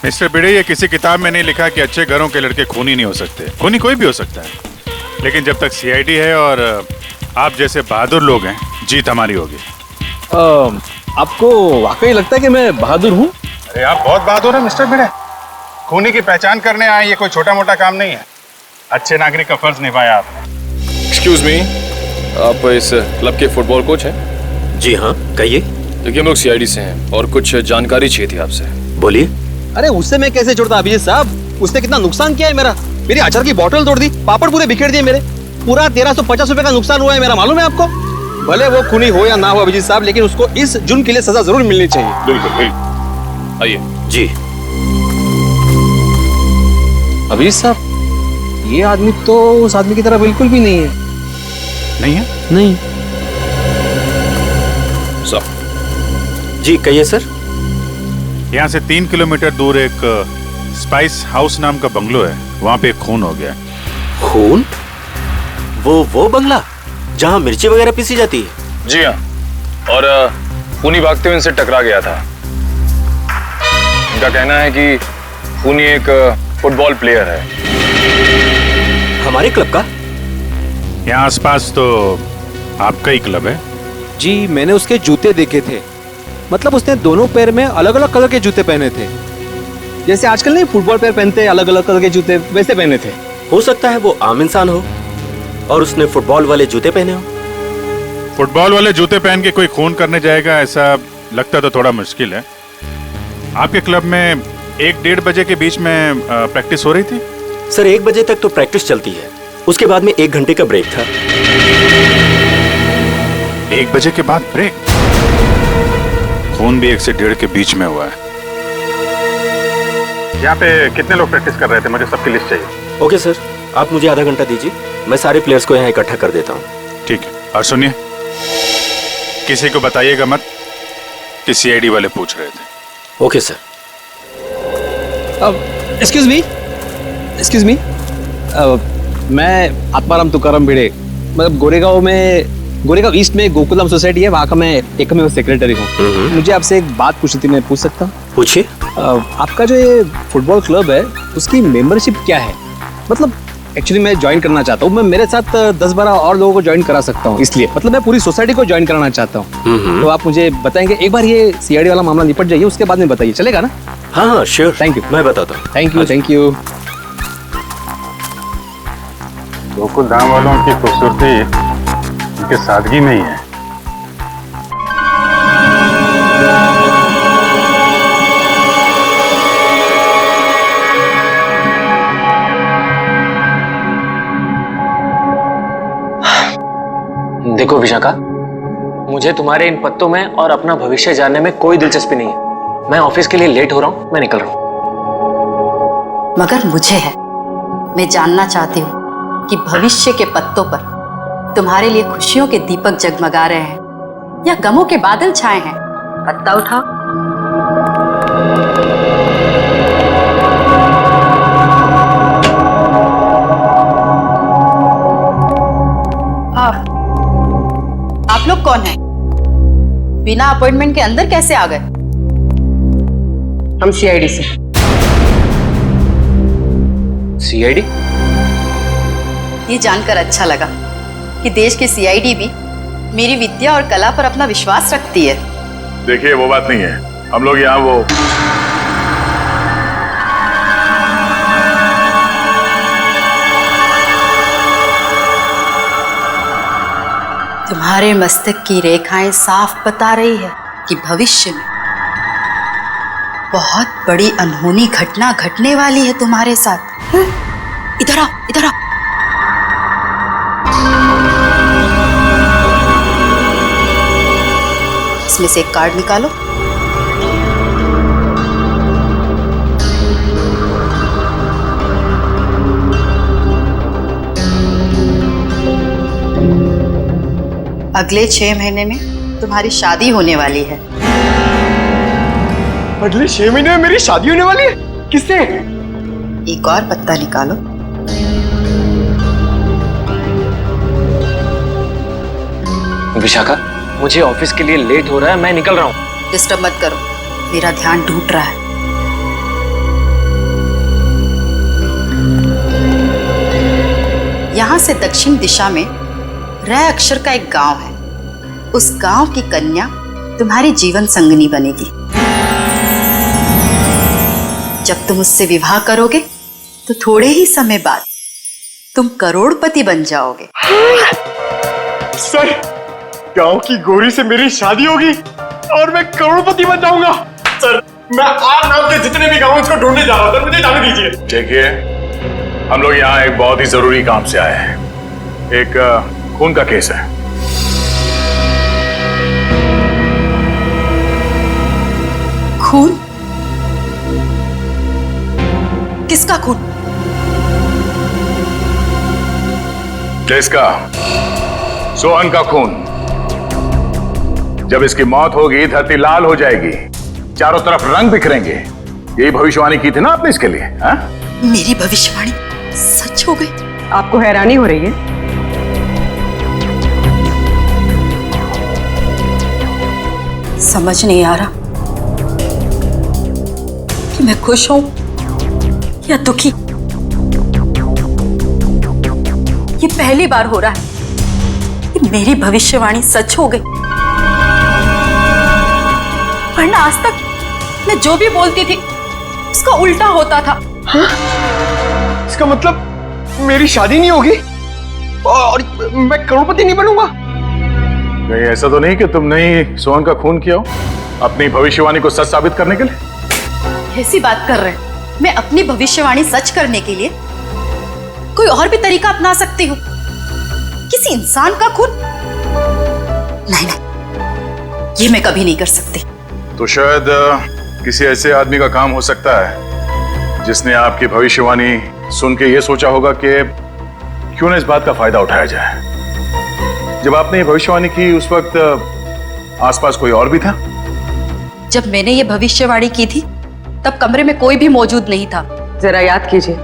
मिस्टर भिड़े, ये किसी किताब में नहीं लिखा कि अच्छे घरों के लड़के खूनी नहीं हो सकते। खूनी कोई भी हो सकता है, लेकिन जब तक सीआईडी है और आप जैसे बहादुर लोग हैं, जीत हमारी होगी। आपको वाकई लगता है कि मैं बहादुर हूँ? अरे आप बहुत बहादुर हैं मिस्टर भिड़े। खूनी की पहचान करने आए, ये कोई छोटा मोटा काम नहीं है। अच्छे नागरिक का फर्ज निभाया आपने। एक्सक्यूज मी, आप इस क्लब के फुटबॉल कोच हैं? जी हाँ, कहिए। देखिए, हम लोग सीआईडी से हैं और कुछ जानकारी चाहिए थी आपसे। बोलिए। अरे उससे मैं कैसे छोड़ता अभिजीत साहब, उसने कितना नुकसान किया है मेरा। मेरी अचार की बोतल तोड़ दी, पापड़ पूरे बिखेर दिए मेरे। पूरा 1350 रुपए का नुकसान हुआ है मेरा, मालूम है आपको? भले वो खूनी हो या ना हो अभिजीत साहब, लेकिन उसको इस जुर्म के लिए सजा जरूर मिलनी चाहिए। बिल्कुल बिल्कुल, आइए। जी। अभिजीत साहब, ये आदमी तो उस आदमी की तरह बिल्कुल भी नहीं है। नहीं है? नहीं। सर। जी कहिए सर। यहाँ से 3 किलोमीटर दूर एक स्पाइस हाउस नाम का बंगलो है, वहाँ पे एक खून हो गया। खून? वो बंगला जहाँ मिर्ची वगैरह पीसी जाती है? जी हाँ, और खूनी भागते हुए इनसे टकरा गया था। इनका कहना है कि खूनी एक फुटबॉल प्लेयर है। हमारे क्लब का? यहाँ आसपास तो आपका ही क्लब है। जी, मैंने उसके जूते देखे थे। मतलब उसने दोनों पैर में अलग अलग कलर के जूते पहने थे, जैसे आजकल नहीं फुटबॉल प्लेयर पहनते हैं अलग अलग कलर के जूते, वैसे पहने थे। हो सकता है वो आम इंसान हो और उसने फुटबॉल वाले जूते पहने हो। फुटबॉल वाले जूते पहन के कोई खून करने जाएगा, ऐसा लगता तो थोड़ा मुश्किल है। आपके क्लब में 1-1:30 बजे के बीच में प्रैक्टिस हो रही थी? सर 1 बजे तक तो प्रैक्टिस चलती है, उसके बाद में 1 घंटे का ब्रेक था। 1 बजे के बाद ब्रेक? खून खून भी 1 से 1.5 के बीच में हुआ है। यहाँ पे कितने लोग प्रैक्टिस कर रहे थे? मुझे सबकी लिस्ट चाहिए। ओके सर, आप मुझे आधा घंटा दीजिए, मैं सारे प्लेयर्स को यहाँ इकट्ठा कर देता हूँ। ठीक है। और सुनिए, किसी को बताइएगा मत कि सीआईडी वाले पूछ रहे थे। Okay sir. एक्सक्यूज मी, मैं आत्माराम तुकाराम भिड़े, मतलब गोरेगांव ईस्ट में गोकुलम सोसाइटी है, वहाँ का मैं एकमेव सेक्रेटरी हूँ। मुझे आपसे एक बात पूछनी थी, मैं पूछ सकता हूँ? पूछिए। आपका जो ये फुटबॉल क्लब है उसकी मेंबरशिप क्या है? मतलब एक्चुअली मैं ज्वाइन करना चाहता हूँ, मैं मेरे साथ 10-12 और लोगों को ज्वाइन करा सकता हूँ, इसलिए मतलब मैं पूरी सोसाइटी को ज्वाइन कराना चाहता हूँ। तो आप मुझे बताएंगे, एक बार ये सीआईडी वाला मामला निपट जाइए, उसके बाद में बताइए, चलेगा ना? हाँ श्योर, थैंक यू। मैं बताता हूँ। Thank you. गोकुल धाम वालों की खूबसूरती उनके सादगी में ही है। देखो विशाखा, मुझे तुम्हारे इन पत्तों में और अपना भविष्य जानने में कोई दिलचस्पी नहीं है। मैं ऑफिस के लिए लेट हो रहा हूँ, मैं निकल रहा हूँ। मगर मुझे है, मैं जानना चाहती हूँ कि भविष्य के पत्तों पर तुम्हारे लिए खुशियों के दीपक जगमगा रहे हैं या गमों के बादल छाए हैं। पत्ता उठाओ। आप लोग कौन हैं? बिना अपॉइंटमेंट के अंदर कैसे आ गए? हम सीआईडी से। सीआईडी? ये जानकर अच्छा लगा कि देश के सीआईडी भी मेरी विद्या और कला पर अपना विश्वास रखती है। देखिए वो बात नहीं है, हम लोग यहाँ वो तुम्हारे मस्तक की रेखाएं साफ बता रही है कि भविष्य में बहुत बड़ी अनहोनी घटना घटने वाली है तुम्हारे साथ। इधर आओ, इधर आओ। इसमें से एक कार्ड निकालो। अगले 6 महीने में तुम्हारी शादी होने वाली है। अगले 6 महीने में मेरी शादी होने वाली है? किससे? एक और पत्ता निकालो। विशाखा, मुझे ऑफिस के लिए लेट हो रहा है, मैं निकल रहा हूँ। डिस्टर्ब मत करो, मेरा ध्यान टूट रहा है। यहां से दक्षिण दिशा में रै अक्षर का एक गांव है। उस गांव की कन्या तुम्हारी जीवन संगनी बनेगी। जब तुम उससे विवाह करोगे तो थोड़े ही समय बाद तुम करोड़पति बन जाओगे। सर, गांव की गोरी से मेरी शादी होगी और मैं करोड़पति बन जाऊंगा। सर, मैं आप नाम के जितने भी गांव को ढूंढने जा रहा हूं, मुझे जाने दीजिए। देखिए, हम लोग यहाँ एक बहुत ही जरूरी काम से आए हैं। एक खून का केस है। खून? किसका खून? किसका? सोहन का खून। जब इसकी मौत होगी, धरती लाल हो जाएगी, चारों तरफ रंग बिखरेंगे। यही भविष्यवाणी की थी ना आपने इसके लिए? हा? मेरी भविष्यवाणी सच हो गई? आपको हैरानी हो रही है? समझ नहीं आ रहा कि मैं खुश हूं या दुखी। ये पहली बार हो रहा है कि मेरी भविष्यवाणी सच हो गई, वरना आज तक मैं जो भी बोलती थी उसका उल्टा होता था। हाँ? इसका मतलब मेरी शादी नहीं होगी और मैं करोड़पति नहीं बनूंगा? नहीं, ऐसा तो नहीं कि तुमने ही सोहन का खून किया हो अपनी भविष्यवाणी को सच साबित करने के लिए? ऐसी बात कर रहे हैं। मैं अपनी भविष्यवाणी सच करने के लिए कोई और भी तरीका अपना सकती हूँ। किसी इंसान का खून? नहीं नहीं, ये मैं कभी नहीं कर सकती। तो शायद किसी ऐसे आदमी का काम हो सकता है जिसने आपकी भविष्यवाणी सुन के ये सोचा होगा कि क्यों ना इस बात का फायदा उठाया जाए। जब आपने ये भविष्यवाणी की उस वक्त आसपास कोई और भी था? जब मैंने ये भविष्यवाणी की थी तब कमरे में कोई भी मौजूद नहीं था। जरा याद कीजिए,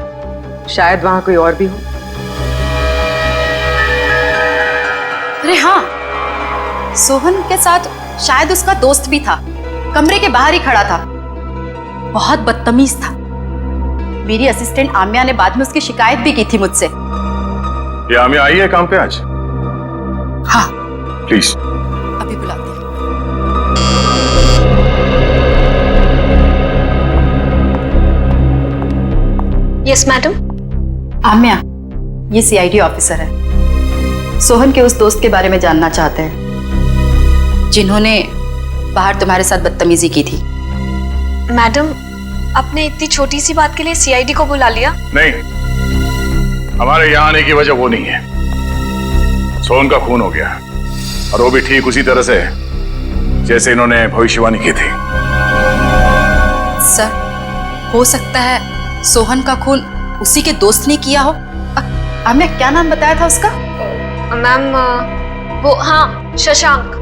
शायद वहां कोई और भी हो। अरे हाँ, सोहन के साथ शायद उसका दोस्त भी था, कमरे के बाहर ही खड़ा था, बहुत बदतमीज था। मेरी असिस्टेंट आम्या ने बाद में उसकी शिकायत भी की थी मुझसे। ये आम्या आई है काम पे आज? हाँ। प्लीज। अभी बुलाते हैं। Yes madam. आम्या, ये सीआईडी ऑफिसर है। सोहन के उस दोस्त के बारे में जानना चाहते हैं जिन्होंने बाहर तुम्हारे साथ बदतमीजी की थी। मैडम, आपने इतनी छोटी सी बात के लिए सीआईडी को बुला लिया? नहीं, हमारे यहाँ आने की वजह वो नहीं है। सोहन का खून हो गया, और वो भी ठीक उसी तरह से जैसे इन्होंने भविष्यवाणी की थी। सर, हो सकता है सोहन का खून उसी के दोस्त ने किया हो। आम्या, क्या नाम बताया था उसका? मैम, वो हाँ, शशांक।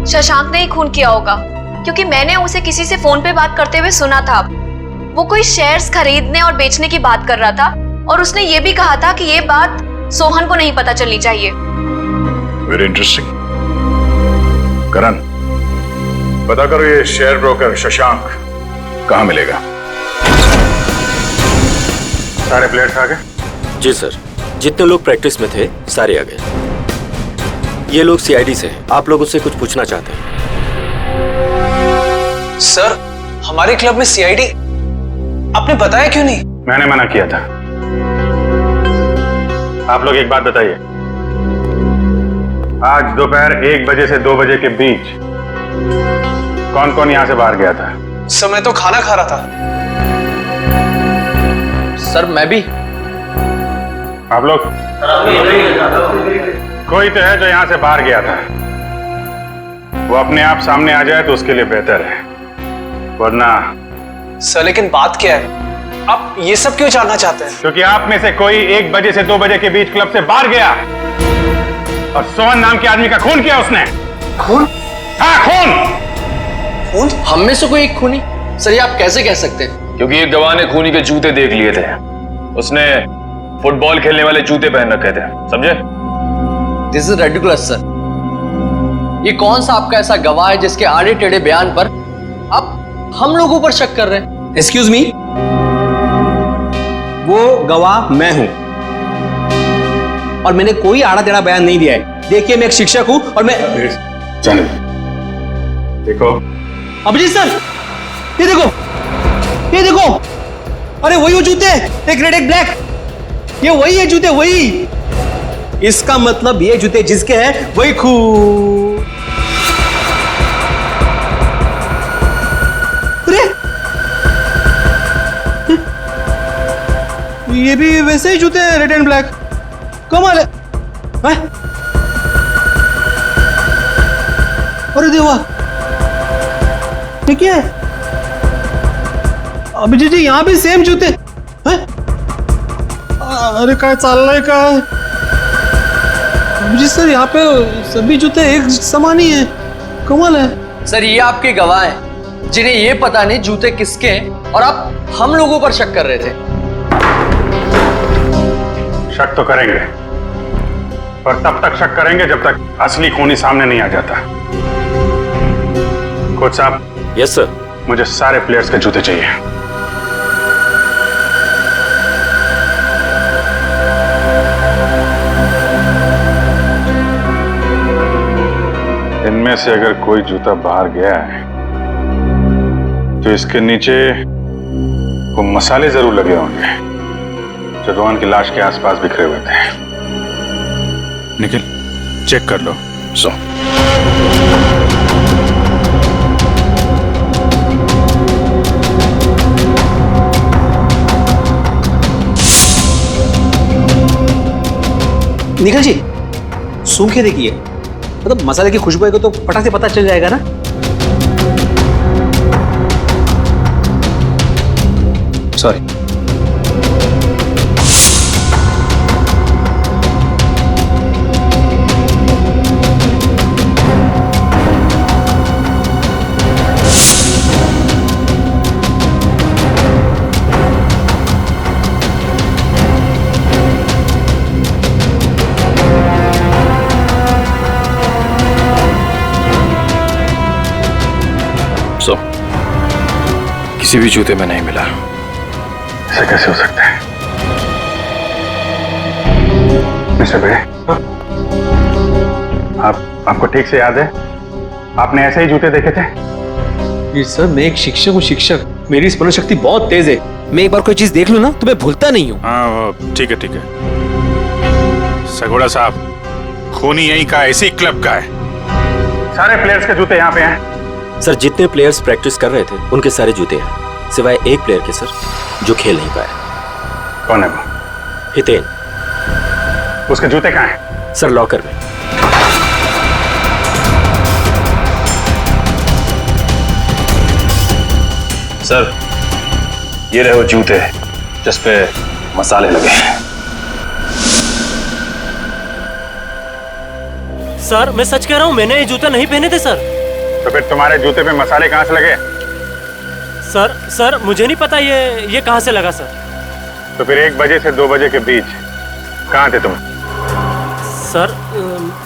शशांक ने ही खून किया होगा, क्योंकि मैंने उसे किसी से फोन पे बात करते हुए सुना था। वो कोई शेयर्स खरीदने और बेचने की बात कर रहा था, और उसने ये भी कहा था कि ये बात सोहन को नहीं पता चलनी चाहिए। Very interesting. करण, पता करो ये शेयर ब्रोकर शशांक कहाँ मिलेगा। सारे प्लेयर्स आ गए? जी सर, जितने लोग प्रैक्टिस में थे सारे आ गए। ये लोग सीआईडी से हैं, आप लोगों से कुछ पूछना चाहते हैं। सर, हमारे क्लब में सीआईडी, आपने बताया क्यों नहीं? मैंने मना किया था। आप लोग एक बात बताइए, आज दोपहर 1 बजे से 2 बजे के बीच कौन कौन यहां से बाहर गया था? सर, मैं तो खाना खा रहा था। सर, मैं भी। आप लोग? कोई तो है जो यहां से बाहर गया था। वो अपने आप सामने आ जाए तो उसके लिए बेहतर है, वरना। सर, लेकिन बात क्या है? आप ये सब क्यों जानना चाहते हैं? क्योंकि आप में से कोई 1 बजे से 2 बजे के बीच क्लब से बाहर गया और सोहन नाम के आदमी का खून किया उसने। खून? हाँ, खून। खून? हम में से कोई एक खूनी? सर, ये आप कैसे कह सकते हैं? क्योंकि एक गवाह ने खूनी के जूते देख लिए थे। उसने फुटबॉल खेलने वाले जूते पहन रखे थे, समझे? This is ridiculous sir. ये कौन सा आपका ऐसा गवाह है जिसके आड़े टेढ़े बयान पर आप हम लोगों पर शक कर रहे हैं? एक्सक्यूज मी, वो गवाह मैं हूं, और मैंने कोई आड़ा टेढ़ा बयान नहीं दिया है। देखिए, मैं एक शिक्षक हूं और मैं। देखो अभिजीत सर, ये देखो, ये देखो, अरे वही वो जूते, एक रेड एक ब्लैक, ये वही है जूते, वही। इसका मतलब ये जूते जिसके हैं वही खून। अरे ये भी वैसे ही जूते हैं, रेड एंड ब्लैक। कमाल है। अरे देवा, ये क्या है? अभिजीत जी, यहां भी सेम जूते हैं? अरे काय चाललंय काय? अभिजीत सर, यहाँ पे सभी जूते एक समान ही हैं। कमाल है। सर, ये आपके गवाह हैं जिन्हें ये पता नहीं जूते किसके हैं, और आप हम लोगों पर शक कर रहे थे। शक तो करेंगे, पर तब तक शक करेंगे जब तक असली खूनी सामने नहीं आ जाता। कोच साहब। Yes sir. मुझे सारे प्लेयर्स के जूते चाहिए। इनमें से अगर कोई जूता बाहर गया है तो इसके नीचे वो मसाले जरूर लगे होंगे जो रोहन की लाश के आसपास बिखरे हुए थे। निखिल, चेक कर लो। सो निखिल जी, सूंघ के देखिए, मतलब मसाले की खुशबू को तो फटाक से पता चल जाएगा ना। सॉरी। किसी भी जूते में नहीं मिला। ऐसा कैसे हो सकता है? मिस्टर भिड़े, आपको ठीक से याद है आपने ऐसे ही जूते देखे थे? ये सर, मैं एक शिक्षक हूँ, शिक्षक। मेरी स्मरण शक्ति बहुत तेज है। मैं एक बार कोई चीज देख लूं ना तो मैं भूलता नहीं हूँ। हाँ ठीक है ठीक है। सगोड़ा साहब, खूनी यहीं का, इसी क्लब का है। सारे प्लेयर्स के जूते यहाँ पे हैं। सर जितने प्लेयर्स प्रैक्टिस कर रहे थे उनके सारे जूते हैं, सिवाय एक प्लेयर के सर जो खेल नहीं पाया। कौन है वो? हितेन। उसके जूते कहाँ हैं? सर लॉकर में। सर ये रहे वो जूते जिस पे मसाले लगे हैं। सर मैं सच कह रहा हूँ, मैंने ये जूते नहीं पहने थे सर। तो फिर तुम्हारे जूते पे मसाले कहाँ से लगे? सर मुझे नहीं पता ये कहाँ से लगा सर। तो फिर 1 बजे से 2 बजे के बीच कहाँ थे तुम? सर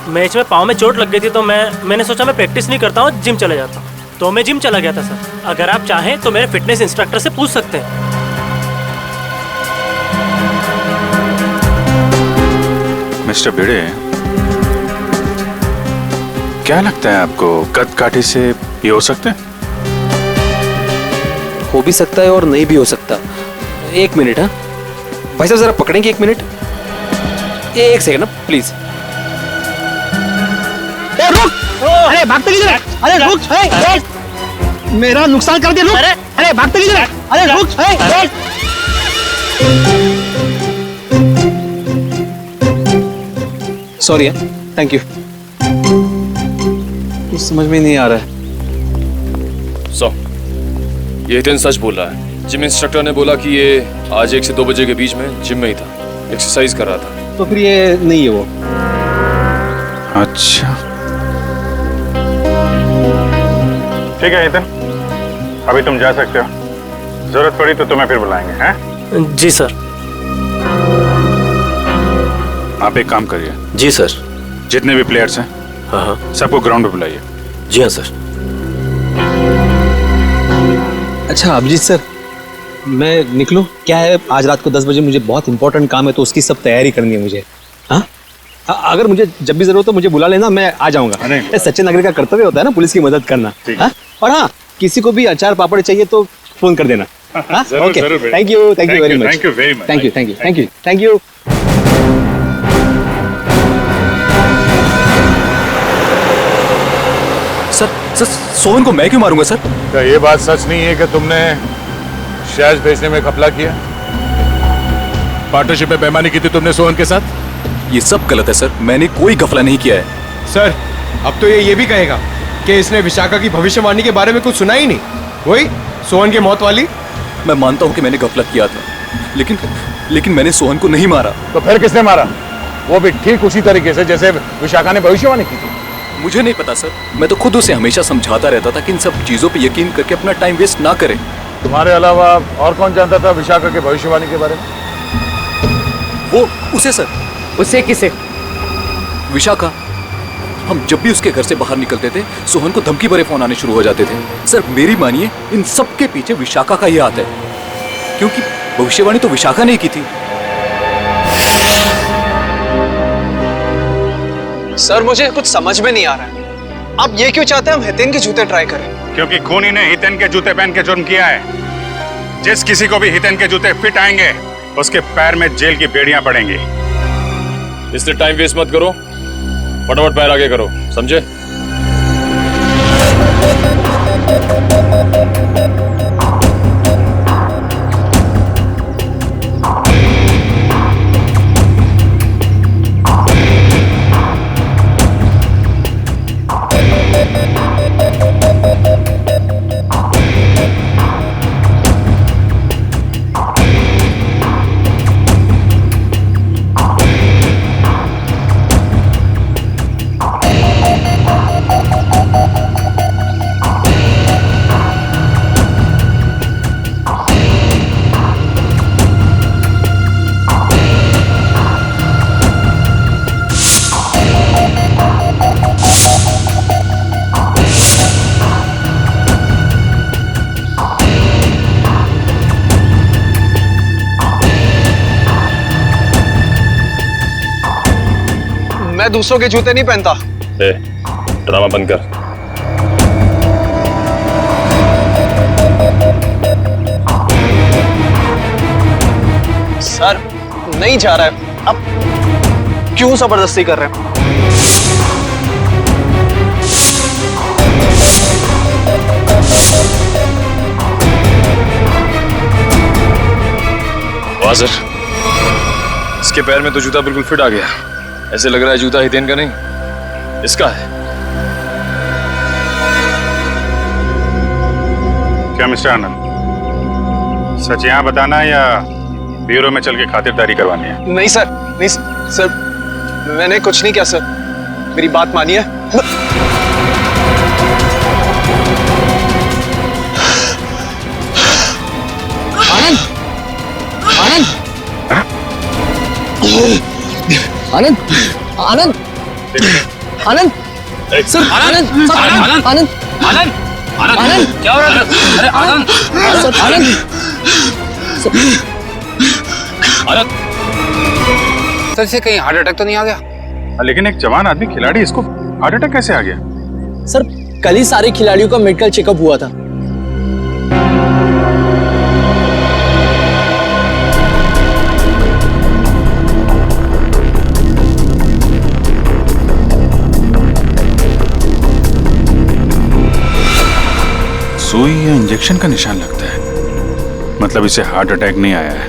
मैच में पाँव में चोट लग गई थी तो मैंने सोचा मैं प्रैक्टिस नहीं करता हूँ, जिम चले जाता हूँ, तो मैं जिम चला गया था सर। अगर आप चाहें तो मेरे फिटनेस इंस्ट्रक्टर से पूछ सकते हैं। मिस्टर भिड़े, क्या लगता है आपको कद काठी से ये हो सकता है? हो भी सकता है और नहीं भी हो सकता। 1 मिनट। हाँ भाई साहब, जरा पकड़ेंगे 1 मिनट? 1 सेकंड ना प्लीज। रुक! अरे भागते किधर? अरे रुक! मेरा नुकसान कर दिया, रुक! अरे भागते किधर? अरे रुक! सॉरी है, थैंक यू। कुछ समझ में नहीं आ रहा है। ये हितेन सच बोल रहा है। जिम इंस्ट्रक्टर ने बोला कि ये आज 1 से 2 बजे के बीच में जिम में ही था, एक्सरसाइज कर रहा था। तो फिर ये नहीं है वो। अच्छा ठीक है हितेन, अभी तुम जा सकते हो। जरूरत पड़ी तो तुम्हें फिर बुलाएंगे, हैं? जी सर। आप एक काम करिए। जी सर। जितने भी प्लेयर्स हैं, हाँ सबको ग्राउंड पे बुलाइए। जी हाँ सर। अच्छा अभिजीत सर, मैं निकलूं? क्या है, आज रात को 10 बजे मुझे बहुत इंपॉर्टेंट काम है, तो उसकी सब तैयारी करनी है मुझे। हाँ, अगर मुझे जब भी जरूरत हो मुझे बुला लेना, मैं आ जाऊंगा। सच्चे नागरिक का कर्तव्य होता है ना पुलिस की मदद करना। हाँ? और हाँ, किसी को भी अचार पापड़ चाहिए तो फोन कर देना। Okay, thank you very much. Thank you very much. Thank you. Sir Sohan को मैं क्यों मारूंगा सर? क्या ये बात सच नहीं है कि तुमने शहज भेजने में घपला किया? पार्टनरशिप में बेईमानी की थी तुमने सोहन के साथ? ये सब गलत है सर, मैंने कोई घपला नहीं किया है। सर अब तो ये भी कहेगा कि इसने विशाखा की भविष्यवाणी के बारे में कुछ सुना ही नहीं, वही सोहन की मौत वाली। मैं मानता हूँ कि मैंने घपला किया था, लेकिन मैंने सोहन को नहीं मारा। तो फिर किसने मारा? वो भी ठीक उसी तरीके से जैसे विशाखा ने भविष्यवाणी की थी। मुझे नहीं पता सर, मैं तो खुद उसे हमेशा समझाता रहता था कि इन सब चीजों पे यकीन करके अपना टाइम वेस्ट ना करें। तुम्हारे अलावा और कौन जानता था विशाखा के भविष्यवाणी के बारे में? वो उसे सर। उसे किसे? विशाखा। हम जब भी उसके घर से बाहर निकलते थे, सोहन को धमकी भरे फोन आने शुरू हो जाते थे। सर मेरी मानिए, इन सब के पीछे विशाखा का ही हाथ है, क्योंकि भविष्यवाणी तो विशाखा ने की थी। सर मुझे कुछ समझ में नहीं आ रहा है, आप ये क्यों चाहते हैं हम हितेन के जूते ट्राई करें? क्योंकि खूनी ने हितेन के जूते पहन के जुर्म किया है। जिस किसी को भी हितेन के जूते फिट आएंगे उसके पैर में जेल की बेड़ियां पड़ेंगी। इसलिए टाइम वेस्ट मत करो, फटाफट पैर आगे करो, समझे? मैं दूसरों के जूते नहीं पहनता। ड्रामा बंद कर। सर नहीं जा रहा है, अब क्यों जबरदस्ती कर रहे हैं? वाजर, इसके पैर में तो जूता बिल्कुल फिट आ गया। ऐसे लग रहा है जूता हितेन का नहीं, इसका है। क्या मिस्टर आनंद, सच यहाँ बताना या ब्यूरो में चल के खातिरदारी करवानी है? नहीं सर, नहीं सर, मैंने कुछ नहीं किया सर, मेरी बात मानिए। आनंद, आनंद, आनंद, आनंद, आनंद, सर, आनंद, आनंद, आनंद, आनंद, आनंद, क्या हो रहा है? अरे आनंद, सर, आनंद, आनंद, सर इसे कहीं हार्ट अटैक तो नहीं आ गया? लेकिन एक जवान आदमी खिलाड़ी, इसको हार्ट अटैक कैसे आ गया? सर कल ही सारे खिलाड़ियों का मेडिकल चेकअप हुआ था। सुई या इंजेक्शन का निशान लगता है, मतलब इसे हार्ट अटैक नहीं आया है,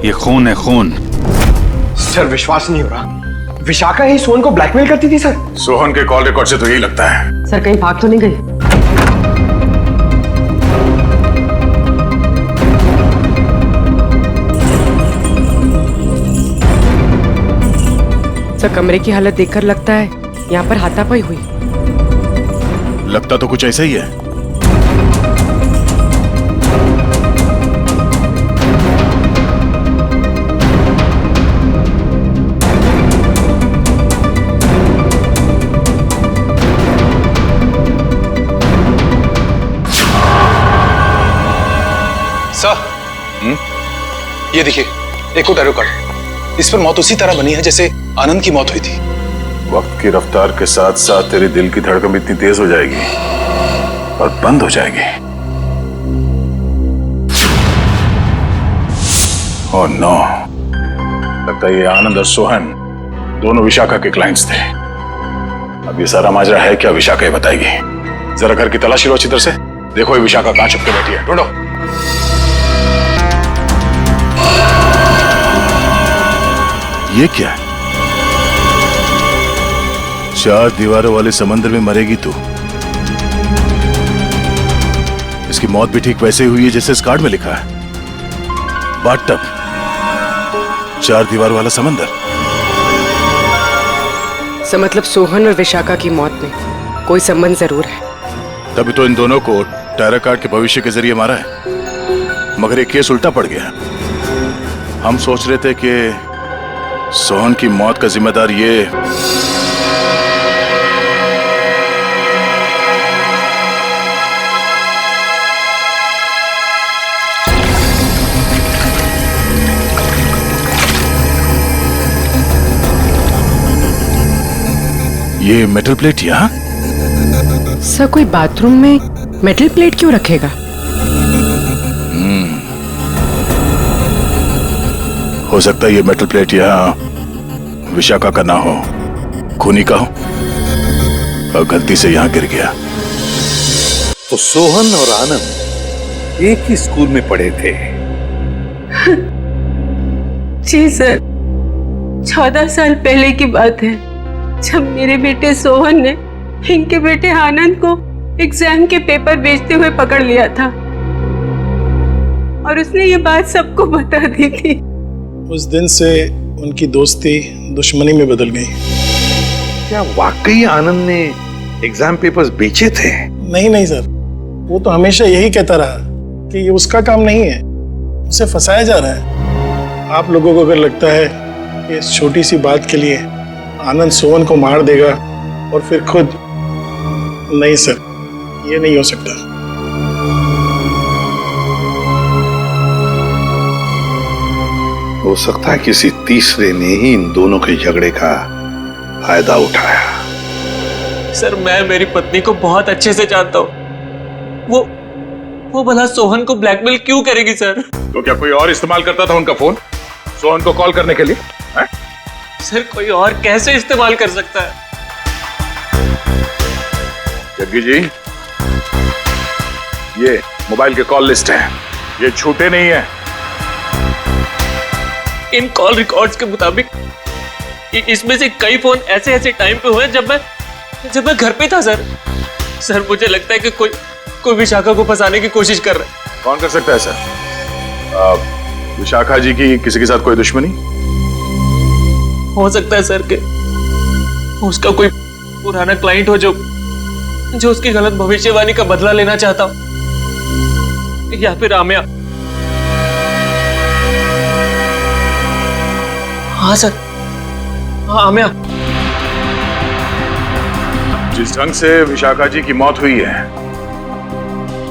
ये खून है, खून। सर विश्वास नहीं हो रहा, विशाखा ही सोहन को ब्लैकमेल करती थी सर। सोहन के कॉल रिकॉर्ड से तो यही लगता है। सर कहीं भाग तो नहीं गई? सर कमरे की हालत देखकर लगता है यहाँ पर हाथापाई हुई। लगता तो कुछ ऐसा ही है। सर, ये देखिए, एक और टैरो कार्ड। इस पर मौत उसी तरह बनी है जैसे आनंद की मौत हुई थी। वक्त की रफ्तार के साथ साथ तेरे दिल की धड़कन इतनी तेज हो जाएगी और बंद हो जाएगी। ओह नो, लगता है ये आनंद और सोहन दोनों विशाखा के क्लाइंट्स थे। अब ये सारा माजरा है क्या, विशाखा ही बताएगी। जरा घर की तलाशी लो अच्छी तरह से, देखो ये विशाखा कहां छुप के बैठी है, ढूंढो। ये क्या है? 4 दीवारों वाले समंदर में मरेगी तू। इसकी मौत भी ठीक वैसे ही हुई है जैसे इस कार्ड में लिखा है, बाथटब, 4 दीवार वाला समंदर। सर मतलब सोहन और विशाखा की मौत में कोई संबंध जरूर है। तभी तो इन दोनों को टैरो कार्ड के भविष्य के जरिए मारा है, मगर ये केस उल्टा पड़ गया। हम सोच रहे थे कि सोहन की मौत का जिम्मेदार ये मेटल प्लेट यहाँ। सर कोई बाथरूम में मेटल प्लेट क्यों रखेगा? हो सकता है ये मेटल प्लेट यहाँ विशाखा का ना हो, खूनी का हो और गलती से यहाँ गिर गया। तो सोहन और आनंद एक ही स्कूल में पढ़े थे। जी सर, 14 साल पहले की बात है, जब मेरे बेटे सोहन ने इनके बेटे आनंद को एग्जाम के पेपर बेचते हुए पकड़ लिया था और उसने ये बात सबको बता दी थी। उस दिन से उनकी दोस्ती दुश्मनी में बदल गई। क्या वाकई आनंद ने एग्जाम पेपर्स बेचे थे? नहीं सर, वो तो हमेशा यही कहता रहा कि ये उसका काम नहीं है, उसे फंसाया जा रहा है। आप लोगों को अगर लगता है कि इस छोटी सी बात के लिए आनंद सोहन को मार देगा और फिर खुद, नहीं सर, ये नहीं हो सकता। हो सकता है किसी तीसरे ने ही इन दोनों के झगड़े का फायदा उठाया। सर मैं मेरी पत्नी को बहुत अच्छे से जानता हूँ। वो भला सोहन को ब्लैकमेल क्यों करेगी सर? तो क्या कोई और इस्तेमाल करता था उनका फोन सोहन को कॉल करने के लिए? है? सर कोई और कैसे इस्तेमाल कर सकता है? जग्गी जी, ये मोबाइल के कॉल लिस्ट है, ये झूठे नहीं है। इन कॉल रिकॉर्ड्स के मुताबिक इसमें से कई फोन ऐसे ऐसे टाइम पे हुए जब मैं घर पे था सर। सर मुझे लगता है कि कोई विशाखा को फंसाने की कोशिश कर रहा है। कौन कर सकता है सर? विशाखा जी की किसी के साथ कोई दुश्मनी? हो सकता है सर कि उसका कोई पुराना क्लाइंट हो जो उसकी गलत भविष्यवाणी का बदला लेना चाहता हो, या फिर आमिया। हाँ सर, हाँ आमिया। जिस ढंग से विशाखा जी की मौत हुई है,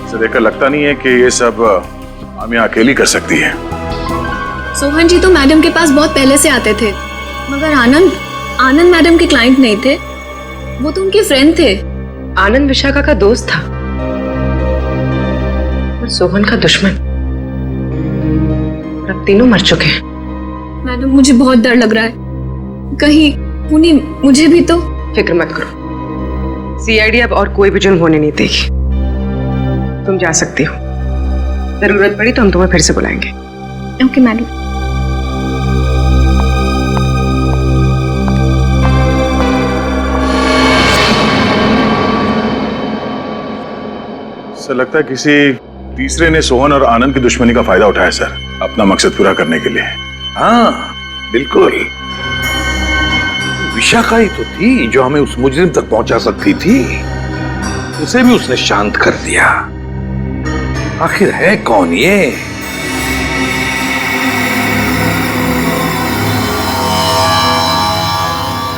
इसे देखकर लगता नहीं है कि ये सब आमिया अकेली कर सकती है। सोहन जी तो मैडम के पास बहुत पहले से आते थे, मगर आनंद मैडम के क्लाइंट नहीं थे, वो तो उनके फ्रेंड थे। आनंद विशाखा का दोस्त था और सोहन का दुश्मन। अब तीनों मर चुके हैं। मैडम मुझे बहुत डर लग रहा है, कहीं उन्हीं मुझे भी तो। फिक्र मत करो, सीआईडी अब और कोई भी जुर्म होने नहीं देगी। तुम जा सकती हो, जरूरत पड़ी तो हम तुम्हें फिर से बुलाएंगे। Okay madam. सर लगता है किसी तीसरे ने सोहन और आनंद की दुश्मनी का फायदा उठाया सर, अपना मकसद पूरा करने के लिए। हाँ बिल्कुल, विशाखा ही तो थी जो हमें उस मुजरिम तक पहुंचा सकती थी, उसे भी उसने शांत कर दिया। आखिर है कौन ये?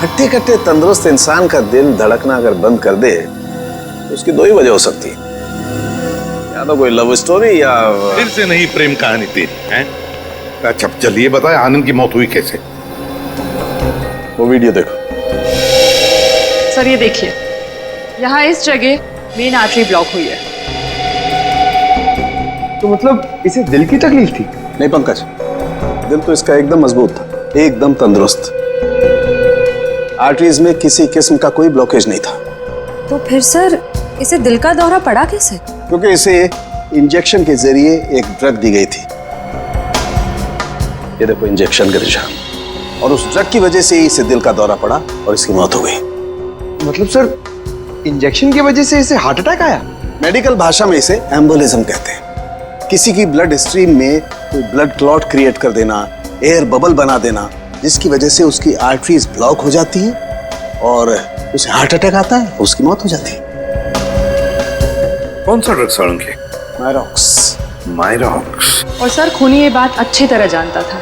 हट्टे कट्टे तंदुरुस्त इंसान का दिल धड़कना अगर बंद कर दे तो उसकी दो ही वजह हो सकती है, या तो कोई लव स्टोरी या फिर से नहीं प्रेम कहानी तेरी है। अच्छा चलिए बताए आनंद की मौत हुई कैसे? वो वीडियो देखो। सर ये देखिए, यहाँ इस जगह मेन आर्टरी ब्लॉक हुई है। तो मतलब इसे दिल की तकलीफ थी? नहीं पंकज, दिल तो इसका एकदम मजबूत था, एकदम तंदुरुस्त। आर्टरीज में किसी किस्म का कोई ब्लॉकेज नहीं था। तो फिर सर इसे दिल का दौरा पड़ा कैसे? क्योंकि इसे इंजेक्शन के जरिए एक ड्रग दी गई थी। ये देखो इंजेक्शन का निशान, और उस ड्रग की वजह से ही इसे दिल का दौरा पड़ा और इसकी मौत हो गई। मतलब सर इंजेक्शन की वजह से इसे हार्ट अटैक आया? मेडिकल भाषा में इसे एम्बोलिज्म कहते हैं। किसी की ब्लड स्ट्रीम में कोई ब्लड क्लॉट क्रिएट कर देना, एयर बबल बना देना, जिसकी वजह से उसकी आर्टरीज ब्लॉक हो जाती है और उसे हार्ट अटैक आता है, उसकी मौत हो जाती है। कौन सा ड्रग सड़ेंगे? मायरॉक्स। मायरॉक्स। और सर खूनी ये बात अच्छी तरह जानता था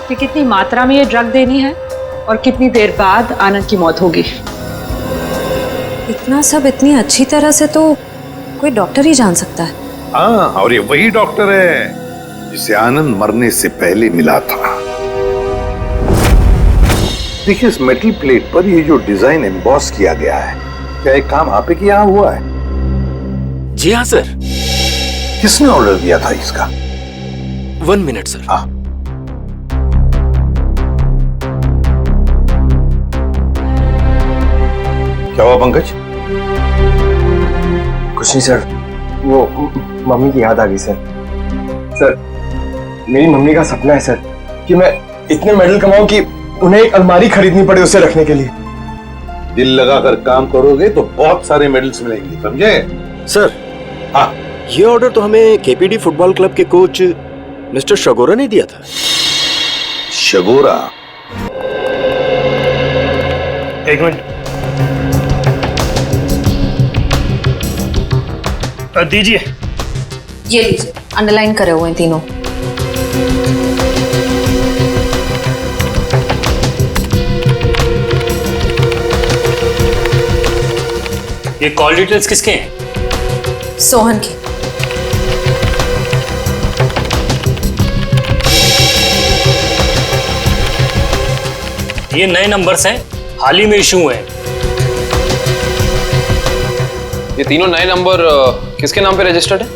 कि कितनी मात्रा में ये ड्रग देनी है और कितनी देर बाद आनंद की मौत होगी। इतना सब इतनी अच्छी तरह से तो कोई डॉक्टर ही जान सकता है। हाँ, और ये वही डॉक्टर है जिसे आनंद मरने से पहले मिला था। देखिए इस मेटल प्लेट पर ये जो डिजाइन एम्बॉस किया गया है, क्या एक काम आप ही के यहाँ हुआ है? जी हाँ सर। किसने ऑर्डर दिया था इसका? 1 मिनट सर। हाँ। क्या हुआ पंकज? कुछ नहीं सर, वो मम्मी की याद आ गई सर। सर मेरी मम्मी का सपना है सर कि मैं इतने मेडल कमाऊं कि उन्हें एक अलमारी खरीदनी पड़े उसे रखने के लिए। दिल लगाकर काम करोगे तो बहुत सारे मेडल्स मिलेंगे, समझे? सर हाँ, ये ऑर्डर तो हमें केपीडी फुटबॉल क्लब के कोच मिस्टर शगोरा ने दिया था। शगोरा? एक मिनट दीजिए। ये लीजिए, अंडरलाइन करे हुए हैं तीनों। ये कॉल डिटेल्स किसके हैं? सोहन की। ये नए नंबर्स हैं, हाल ही में इशू हुए हैं। ये तीनों नए नंबर किसके नाम पे रजिस्टर्ड है?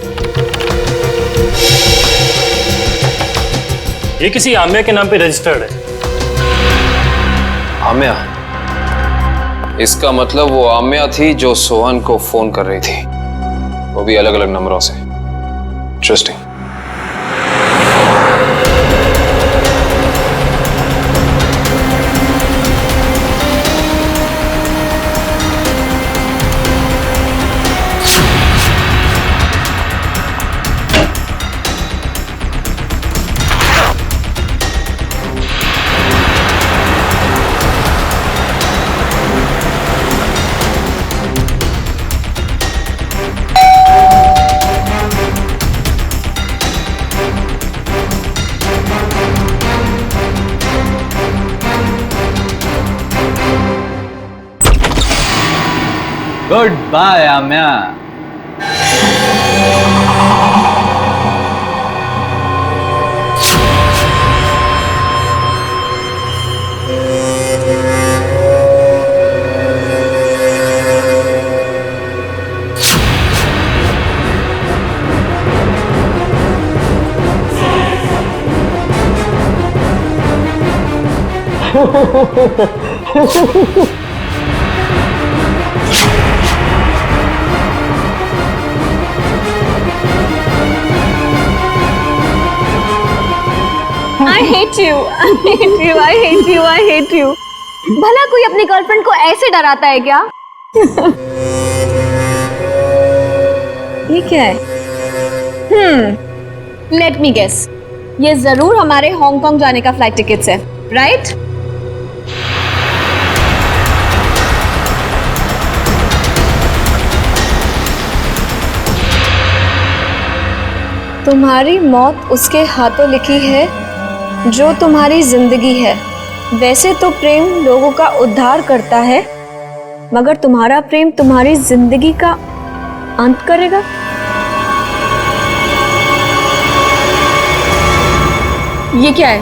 ये किसी आम्या के नाम पे रजिस्टर्ड है। आम्या? इसका मतलब वो आम्या थी जो सोहन को फोन कर रही थी, वो भी अलग अलग नंबरों से। Interesting. Good bye Amya. I hate you. I hate you. I hate you. I hate you. भला कोई अपनी गर्लफ्रेंड को ऐसे डराता है क्या? ये क्या है? Let me guess. ये जरूर हमारे हांगकांग जाने का फ्लाइट टिकट्स है, राइट? तुम्हारी मौत उसके हाथों लिखी है जो तुम्हारी जिंदगी है। वैसे तो प्रेम लोगों का उद्धार करता है, मगर तुम्हारा प्रेम तुम्हारी जिंदगी का अंत करेगा। ये क्या है?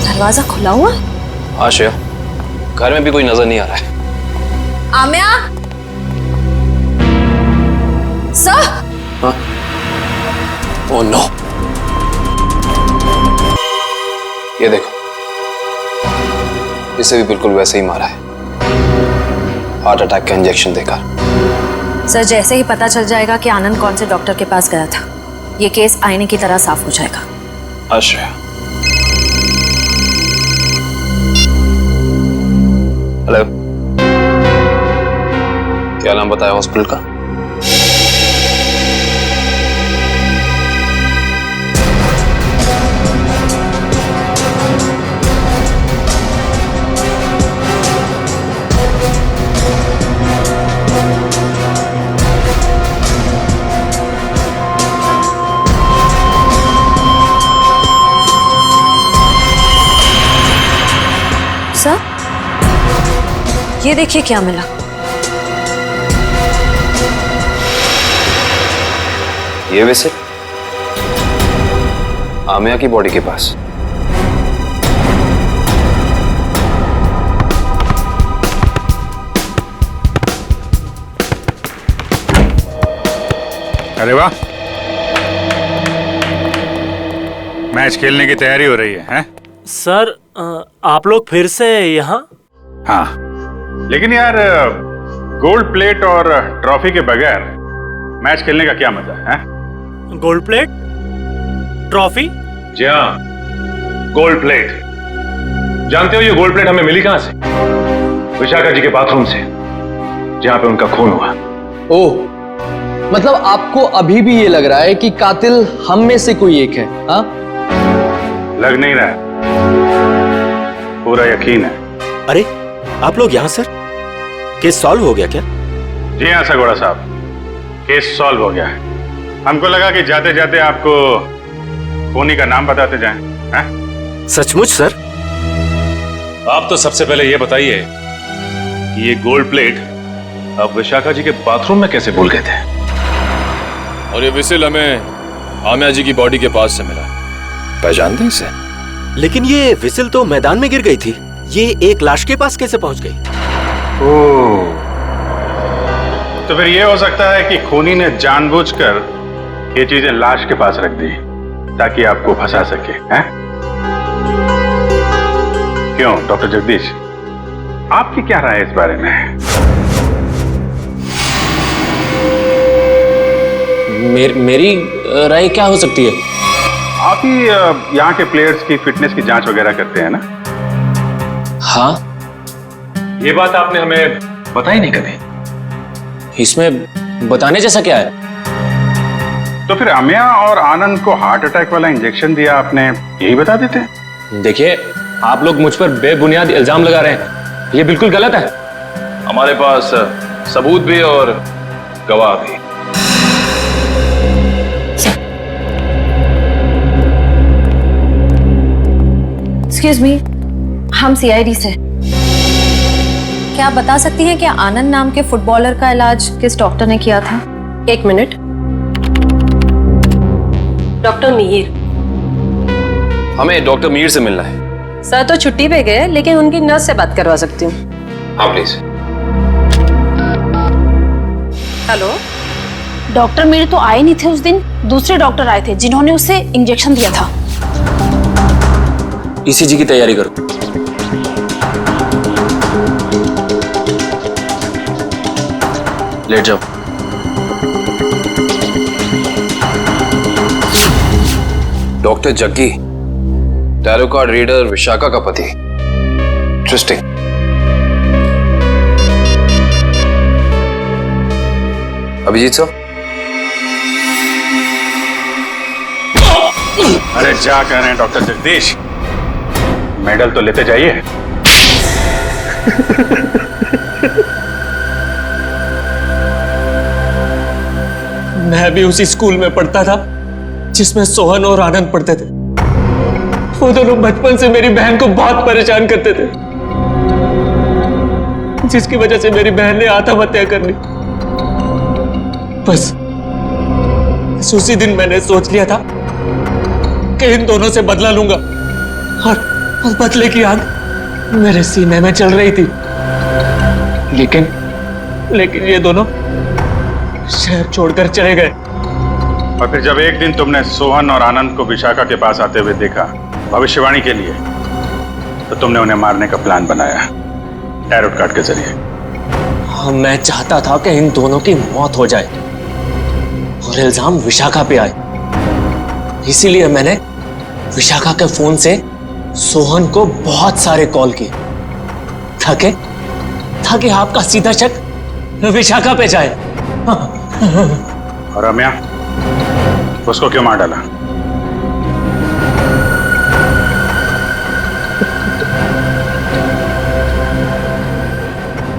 दरवाजा खुला हुआ? हाँ श्रेया, घर में भी कोई नजर नहीं आ रहा है। आम्या? सर? हाँ? ओह नो, ये देखो, इसे भी बिल्कुल वैसे ही मारा है, हार्ट अटैक का इंजेक्शन देकर। सर, जैसे ही पता चल जाएगा कि आनंद कौन से डॉक्टर के पास गया था, ये केस आईने की तरह साफ हो जाएगा। हाँ श्रेया। हेलो, क्या नाम बताया हॉस्पिटल का? सर, ये देखिए क्या मिला। ये विजिट आमिया की बॉडी के पास। अरे वाह, मैच खेलने की तैयारी हो रही है, हैं? सर, आप लोग फिर से यहाँ? हाँ, लेकिन यार गोल्ड प्लेट और ट्रॉफी के बगैर मैच खेलने का क्या मजा है? Gold plate, trophy? जी हाँ, गोल्ड प्लेट। जानते हो ये गोल्ड प्लेट हमें मिली कहां से? विशाखा जी के बाथरूम से, जहां पे उनका खून हुआ। ओह, मतलब आपको अभी भी ये लग रहा है कि कातिल हम में से कोई एक है? हाँ, लग नहीं रहा है, पूरा यकीन है। अरे आप लोग यहाँ सर, केस सॉल्व हो गया क्या? जी हाँ सगोड़ा साहब, केस सॉल्व हो गया है। हमको लगा कि जाते जाते आपको खूनी का नाम बताते जाएं, हैं? सचमुच सर? आप तो सबसे पहले ये बताइए कि ये गोल्ड प्लेट अब विशाखा जी के बाथरूम में कैसे भूल गए थे? और ये विसिल हमें आमिया जी की बॉडी के पास से मिला। पहचानते हैं इसे? लेकिन ये विसिल तो मैदान में गिर गई थी, ये एक लाश के पास कैसे पहुंच गई? ओह, तो फिर ये हो सकता है कि खूनी ने जानबूझकर ये चीजें लाश के पास रख दी ताकि आपको फंसा सके, हैं? क्यों डॉक्टर जगदीश, आपकी क्या राय है इस बारे में? मेरी राय क्या हो सकती है? आप ही यहाँ के प्लेयर्स की फिटनेस की जांच वगैरह करते हैं ना? हाँ। ये बात आपने हमें बताई नहीं कभी। इसमें बताने जैसा क्या है? तो फिर अमिया और आनंद को हार्ट अटैक वाला इंजेक्शन दिया आपने, यही बता देते? देखिए, आप लोग मुझ पर बेबुनियाद इल्जाम लगा रहे हैं, ये बिल्कुल गलत है। हमारे पास सबूत भी और गवाह भी। एक्सक्यूज मी, हम सीआईडी से। क्या आप बता सकती हैं कि आनंद नाम के फुटबॉलर का इलाज किस डॉक्टर ने किया था? एक मिनट। डॉक्टर मीर। हमें डॉक्टर मीर से मिलना है। सर तो छुट्टी पे गए, लेकिन उनकी नर्स से बात करवा सकती हूँ। हाँ प्लीज। हेलो, डॉक्टर मीर तो आए नहीं थे उस दिन, दूसरे डॉक्टर आए थे जिन्होंने उसे इंजेक्शन दिया था। ईसीजी की तैयारी करो। लेट जाओ। Doctor Jaggi, tarot card reader Vishakha का पति। इंटरेस्टिंग। अभिजीत साहब। अरे क्या कह रहे हैं डॉक्टर जगदीश, मेडल तो लेते जाइए। मैं भी उसी स्कूल में पढ़ता था जिसमें सोहन और आनंद पढ़ते थे। वो दोनों बचपन से मेरी बहन को बहुत परेशान करते थे, जिसकी वजह से मेरी बहन ने आत्महत्या कर ली। बस उसी दिन मैंने सोच लिया था कि इन दोनों से बदला लूंगा, और बदले की आग मेरे सीने में चल रही थी। लेकिन ये दोनों शहर छोड़कर चले गए। और फिर जब एक दिन तुमने सोहन और आनंद को विशाखा के पास आते हुए देखा भविष्यवाणी के लिए, तो तुमने उन्हें मारने का प्लान बनाया टैरो कार्ड के जरिए। मैं चाहता था कि इन दोनों की मौत हो जाए और इल्जाम विशाखा पे आए। इसीलिए मैंने विशाखा के फोन से सोहन को बहुत सारे कॉल किए ताकि आपका सीधा शक विशाखा पे जाए। और रम्या, उसको क्यों मार डाला?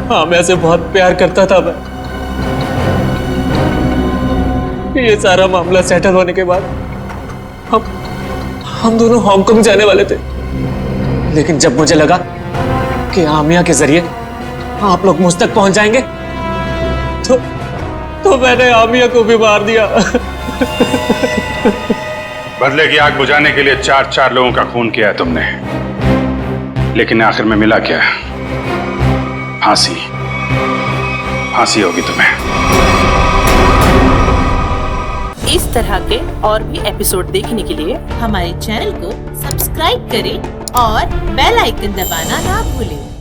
हाँ, मैं से बहुत प्यार करता था मैं। ये सारा मामला सेटल होने के बाद हम दोनों हांगकांग जाने वाले थे, लेकिन जब मुझे लगा कि आमिया के जरिए आप लोग मुझ तक पहुंच जाएंगे, तो मैंने आमिया को भी मार दिया। बदले की आग बुझाने के लिए 4 लोगों का खून किया है तुमने, लेकिन आखिर में मिला क्या? फांसी होगी तुम्हें। इस तरह के और भी एपिसोड देखने के लिए हमारे चैनल को सब्सक्राइब करें और बेल आइकन दबाना ना भूलें।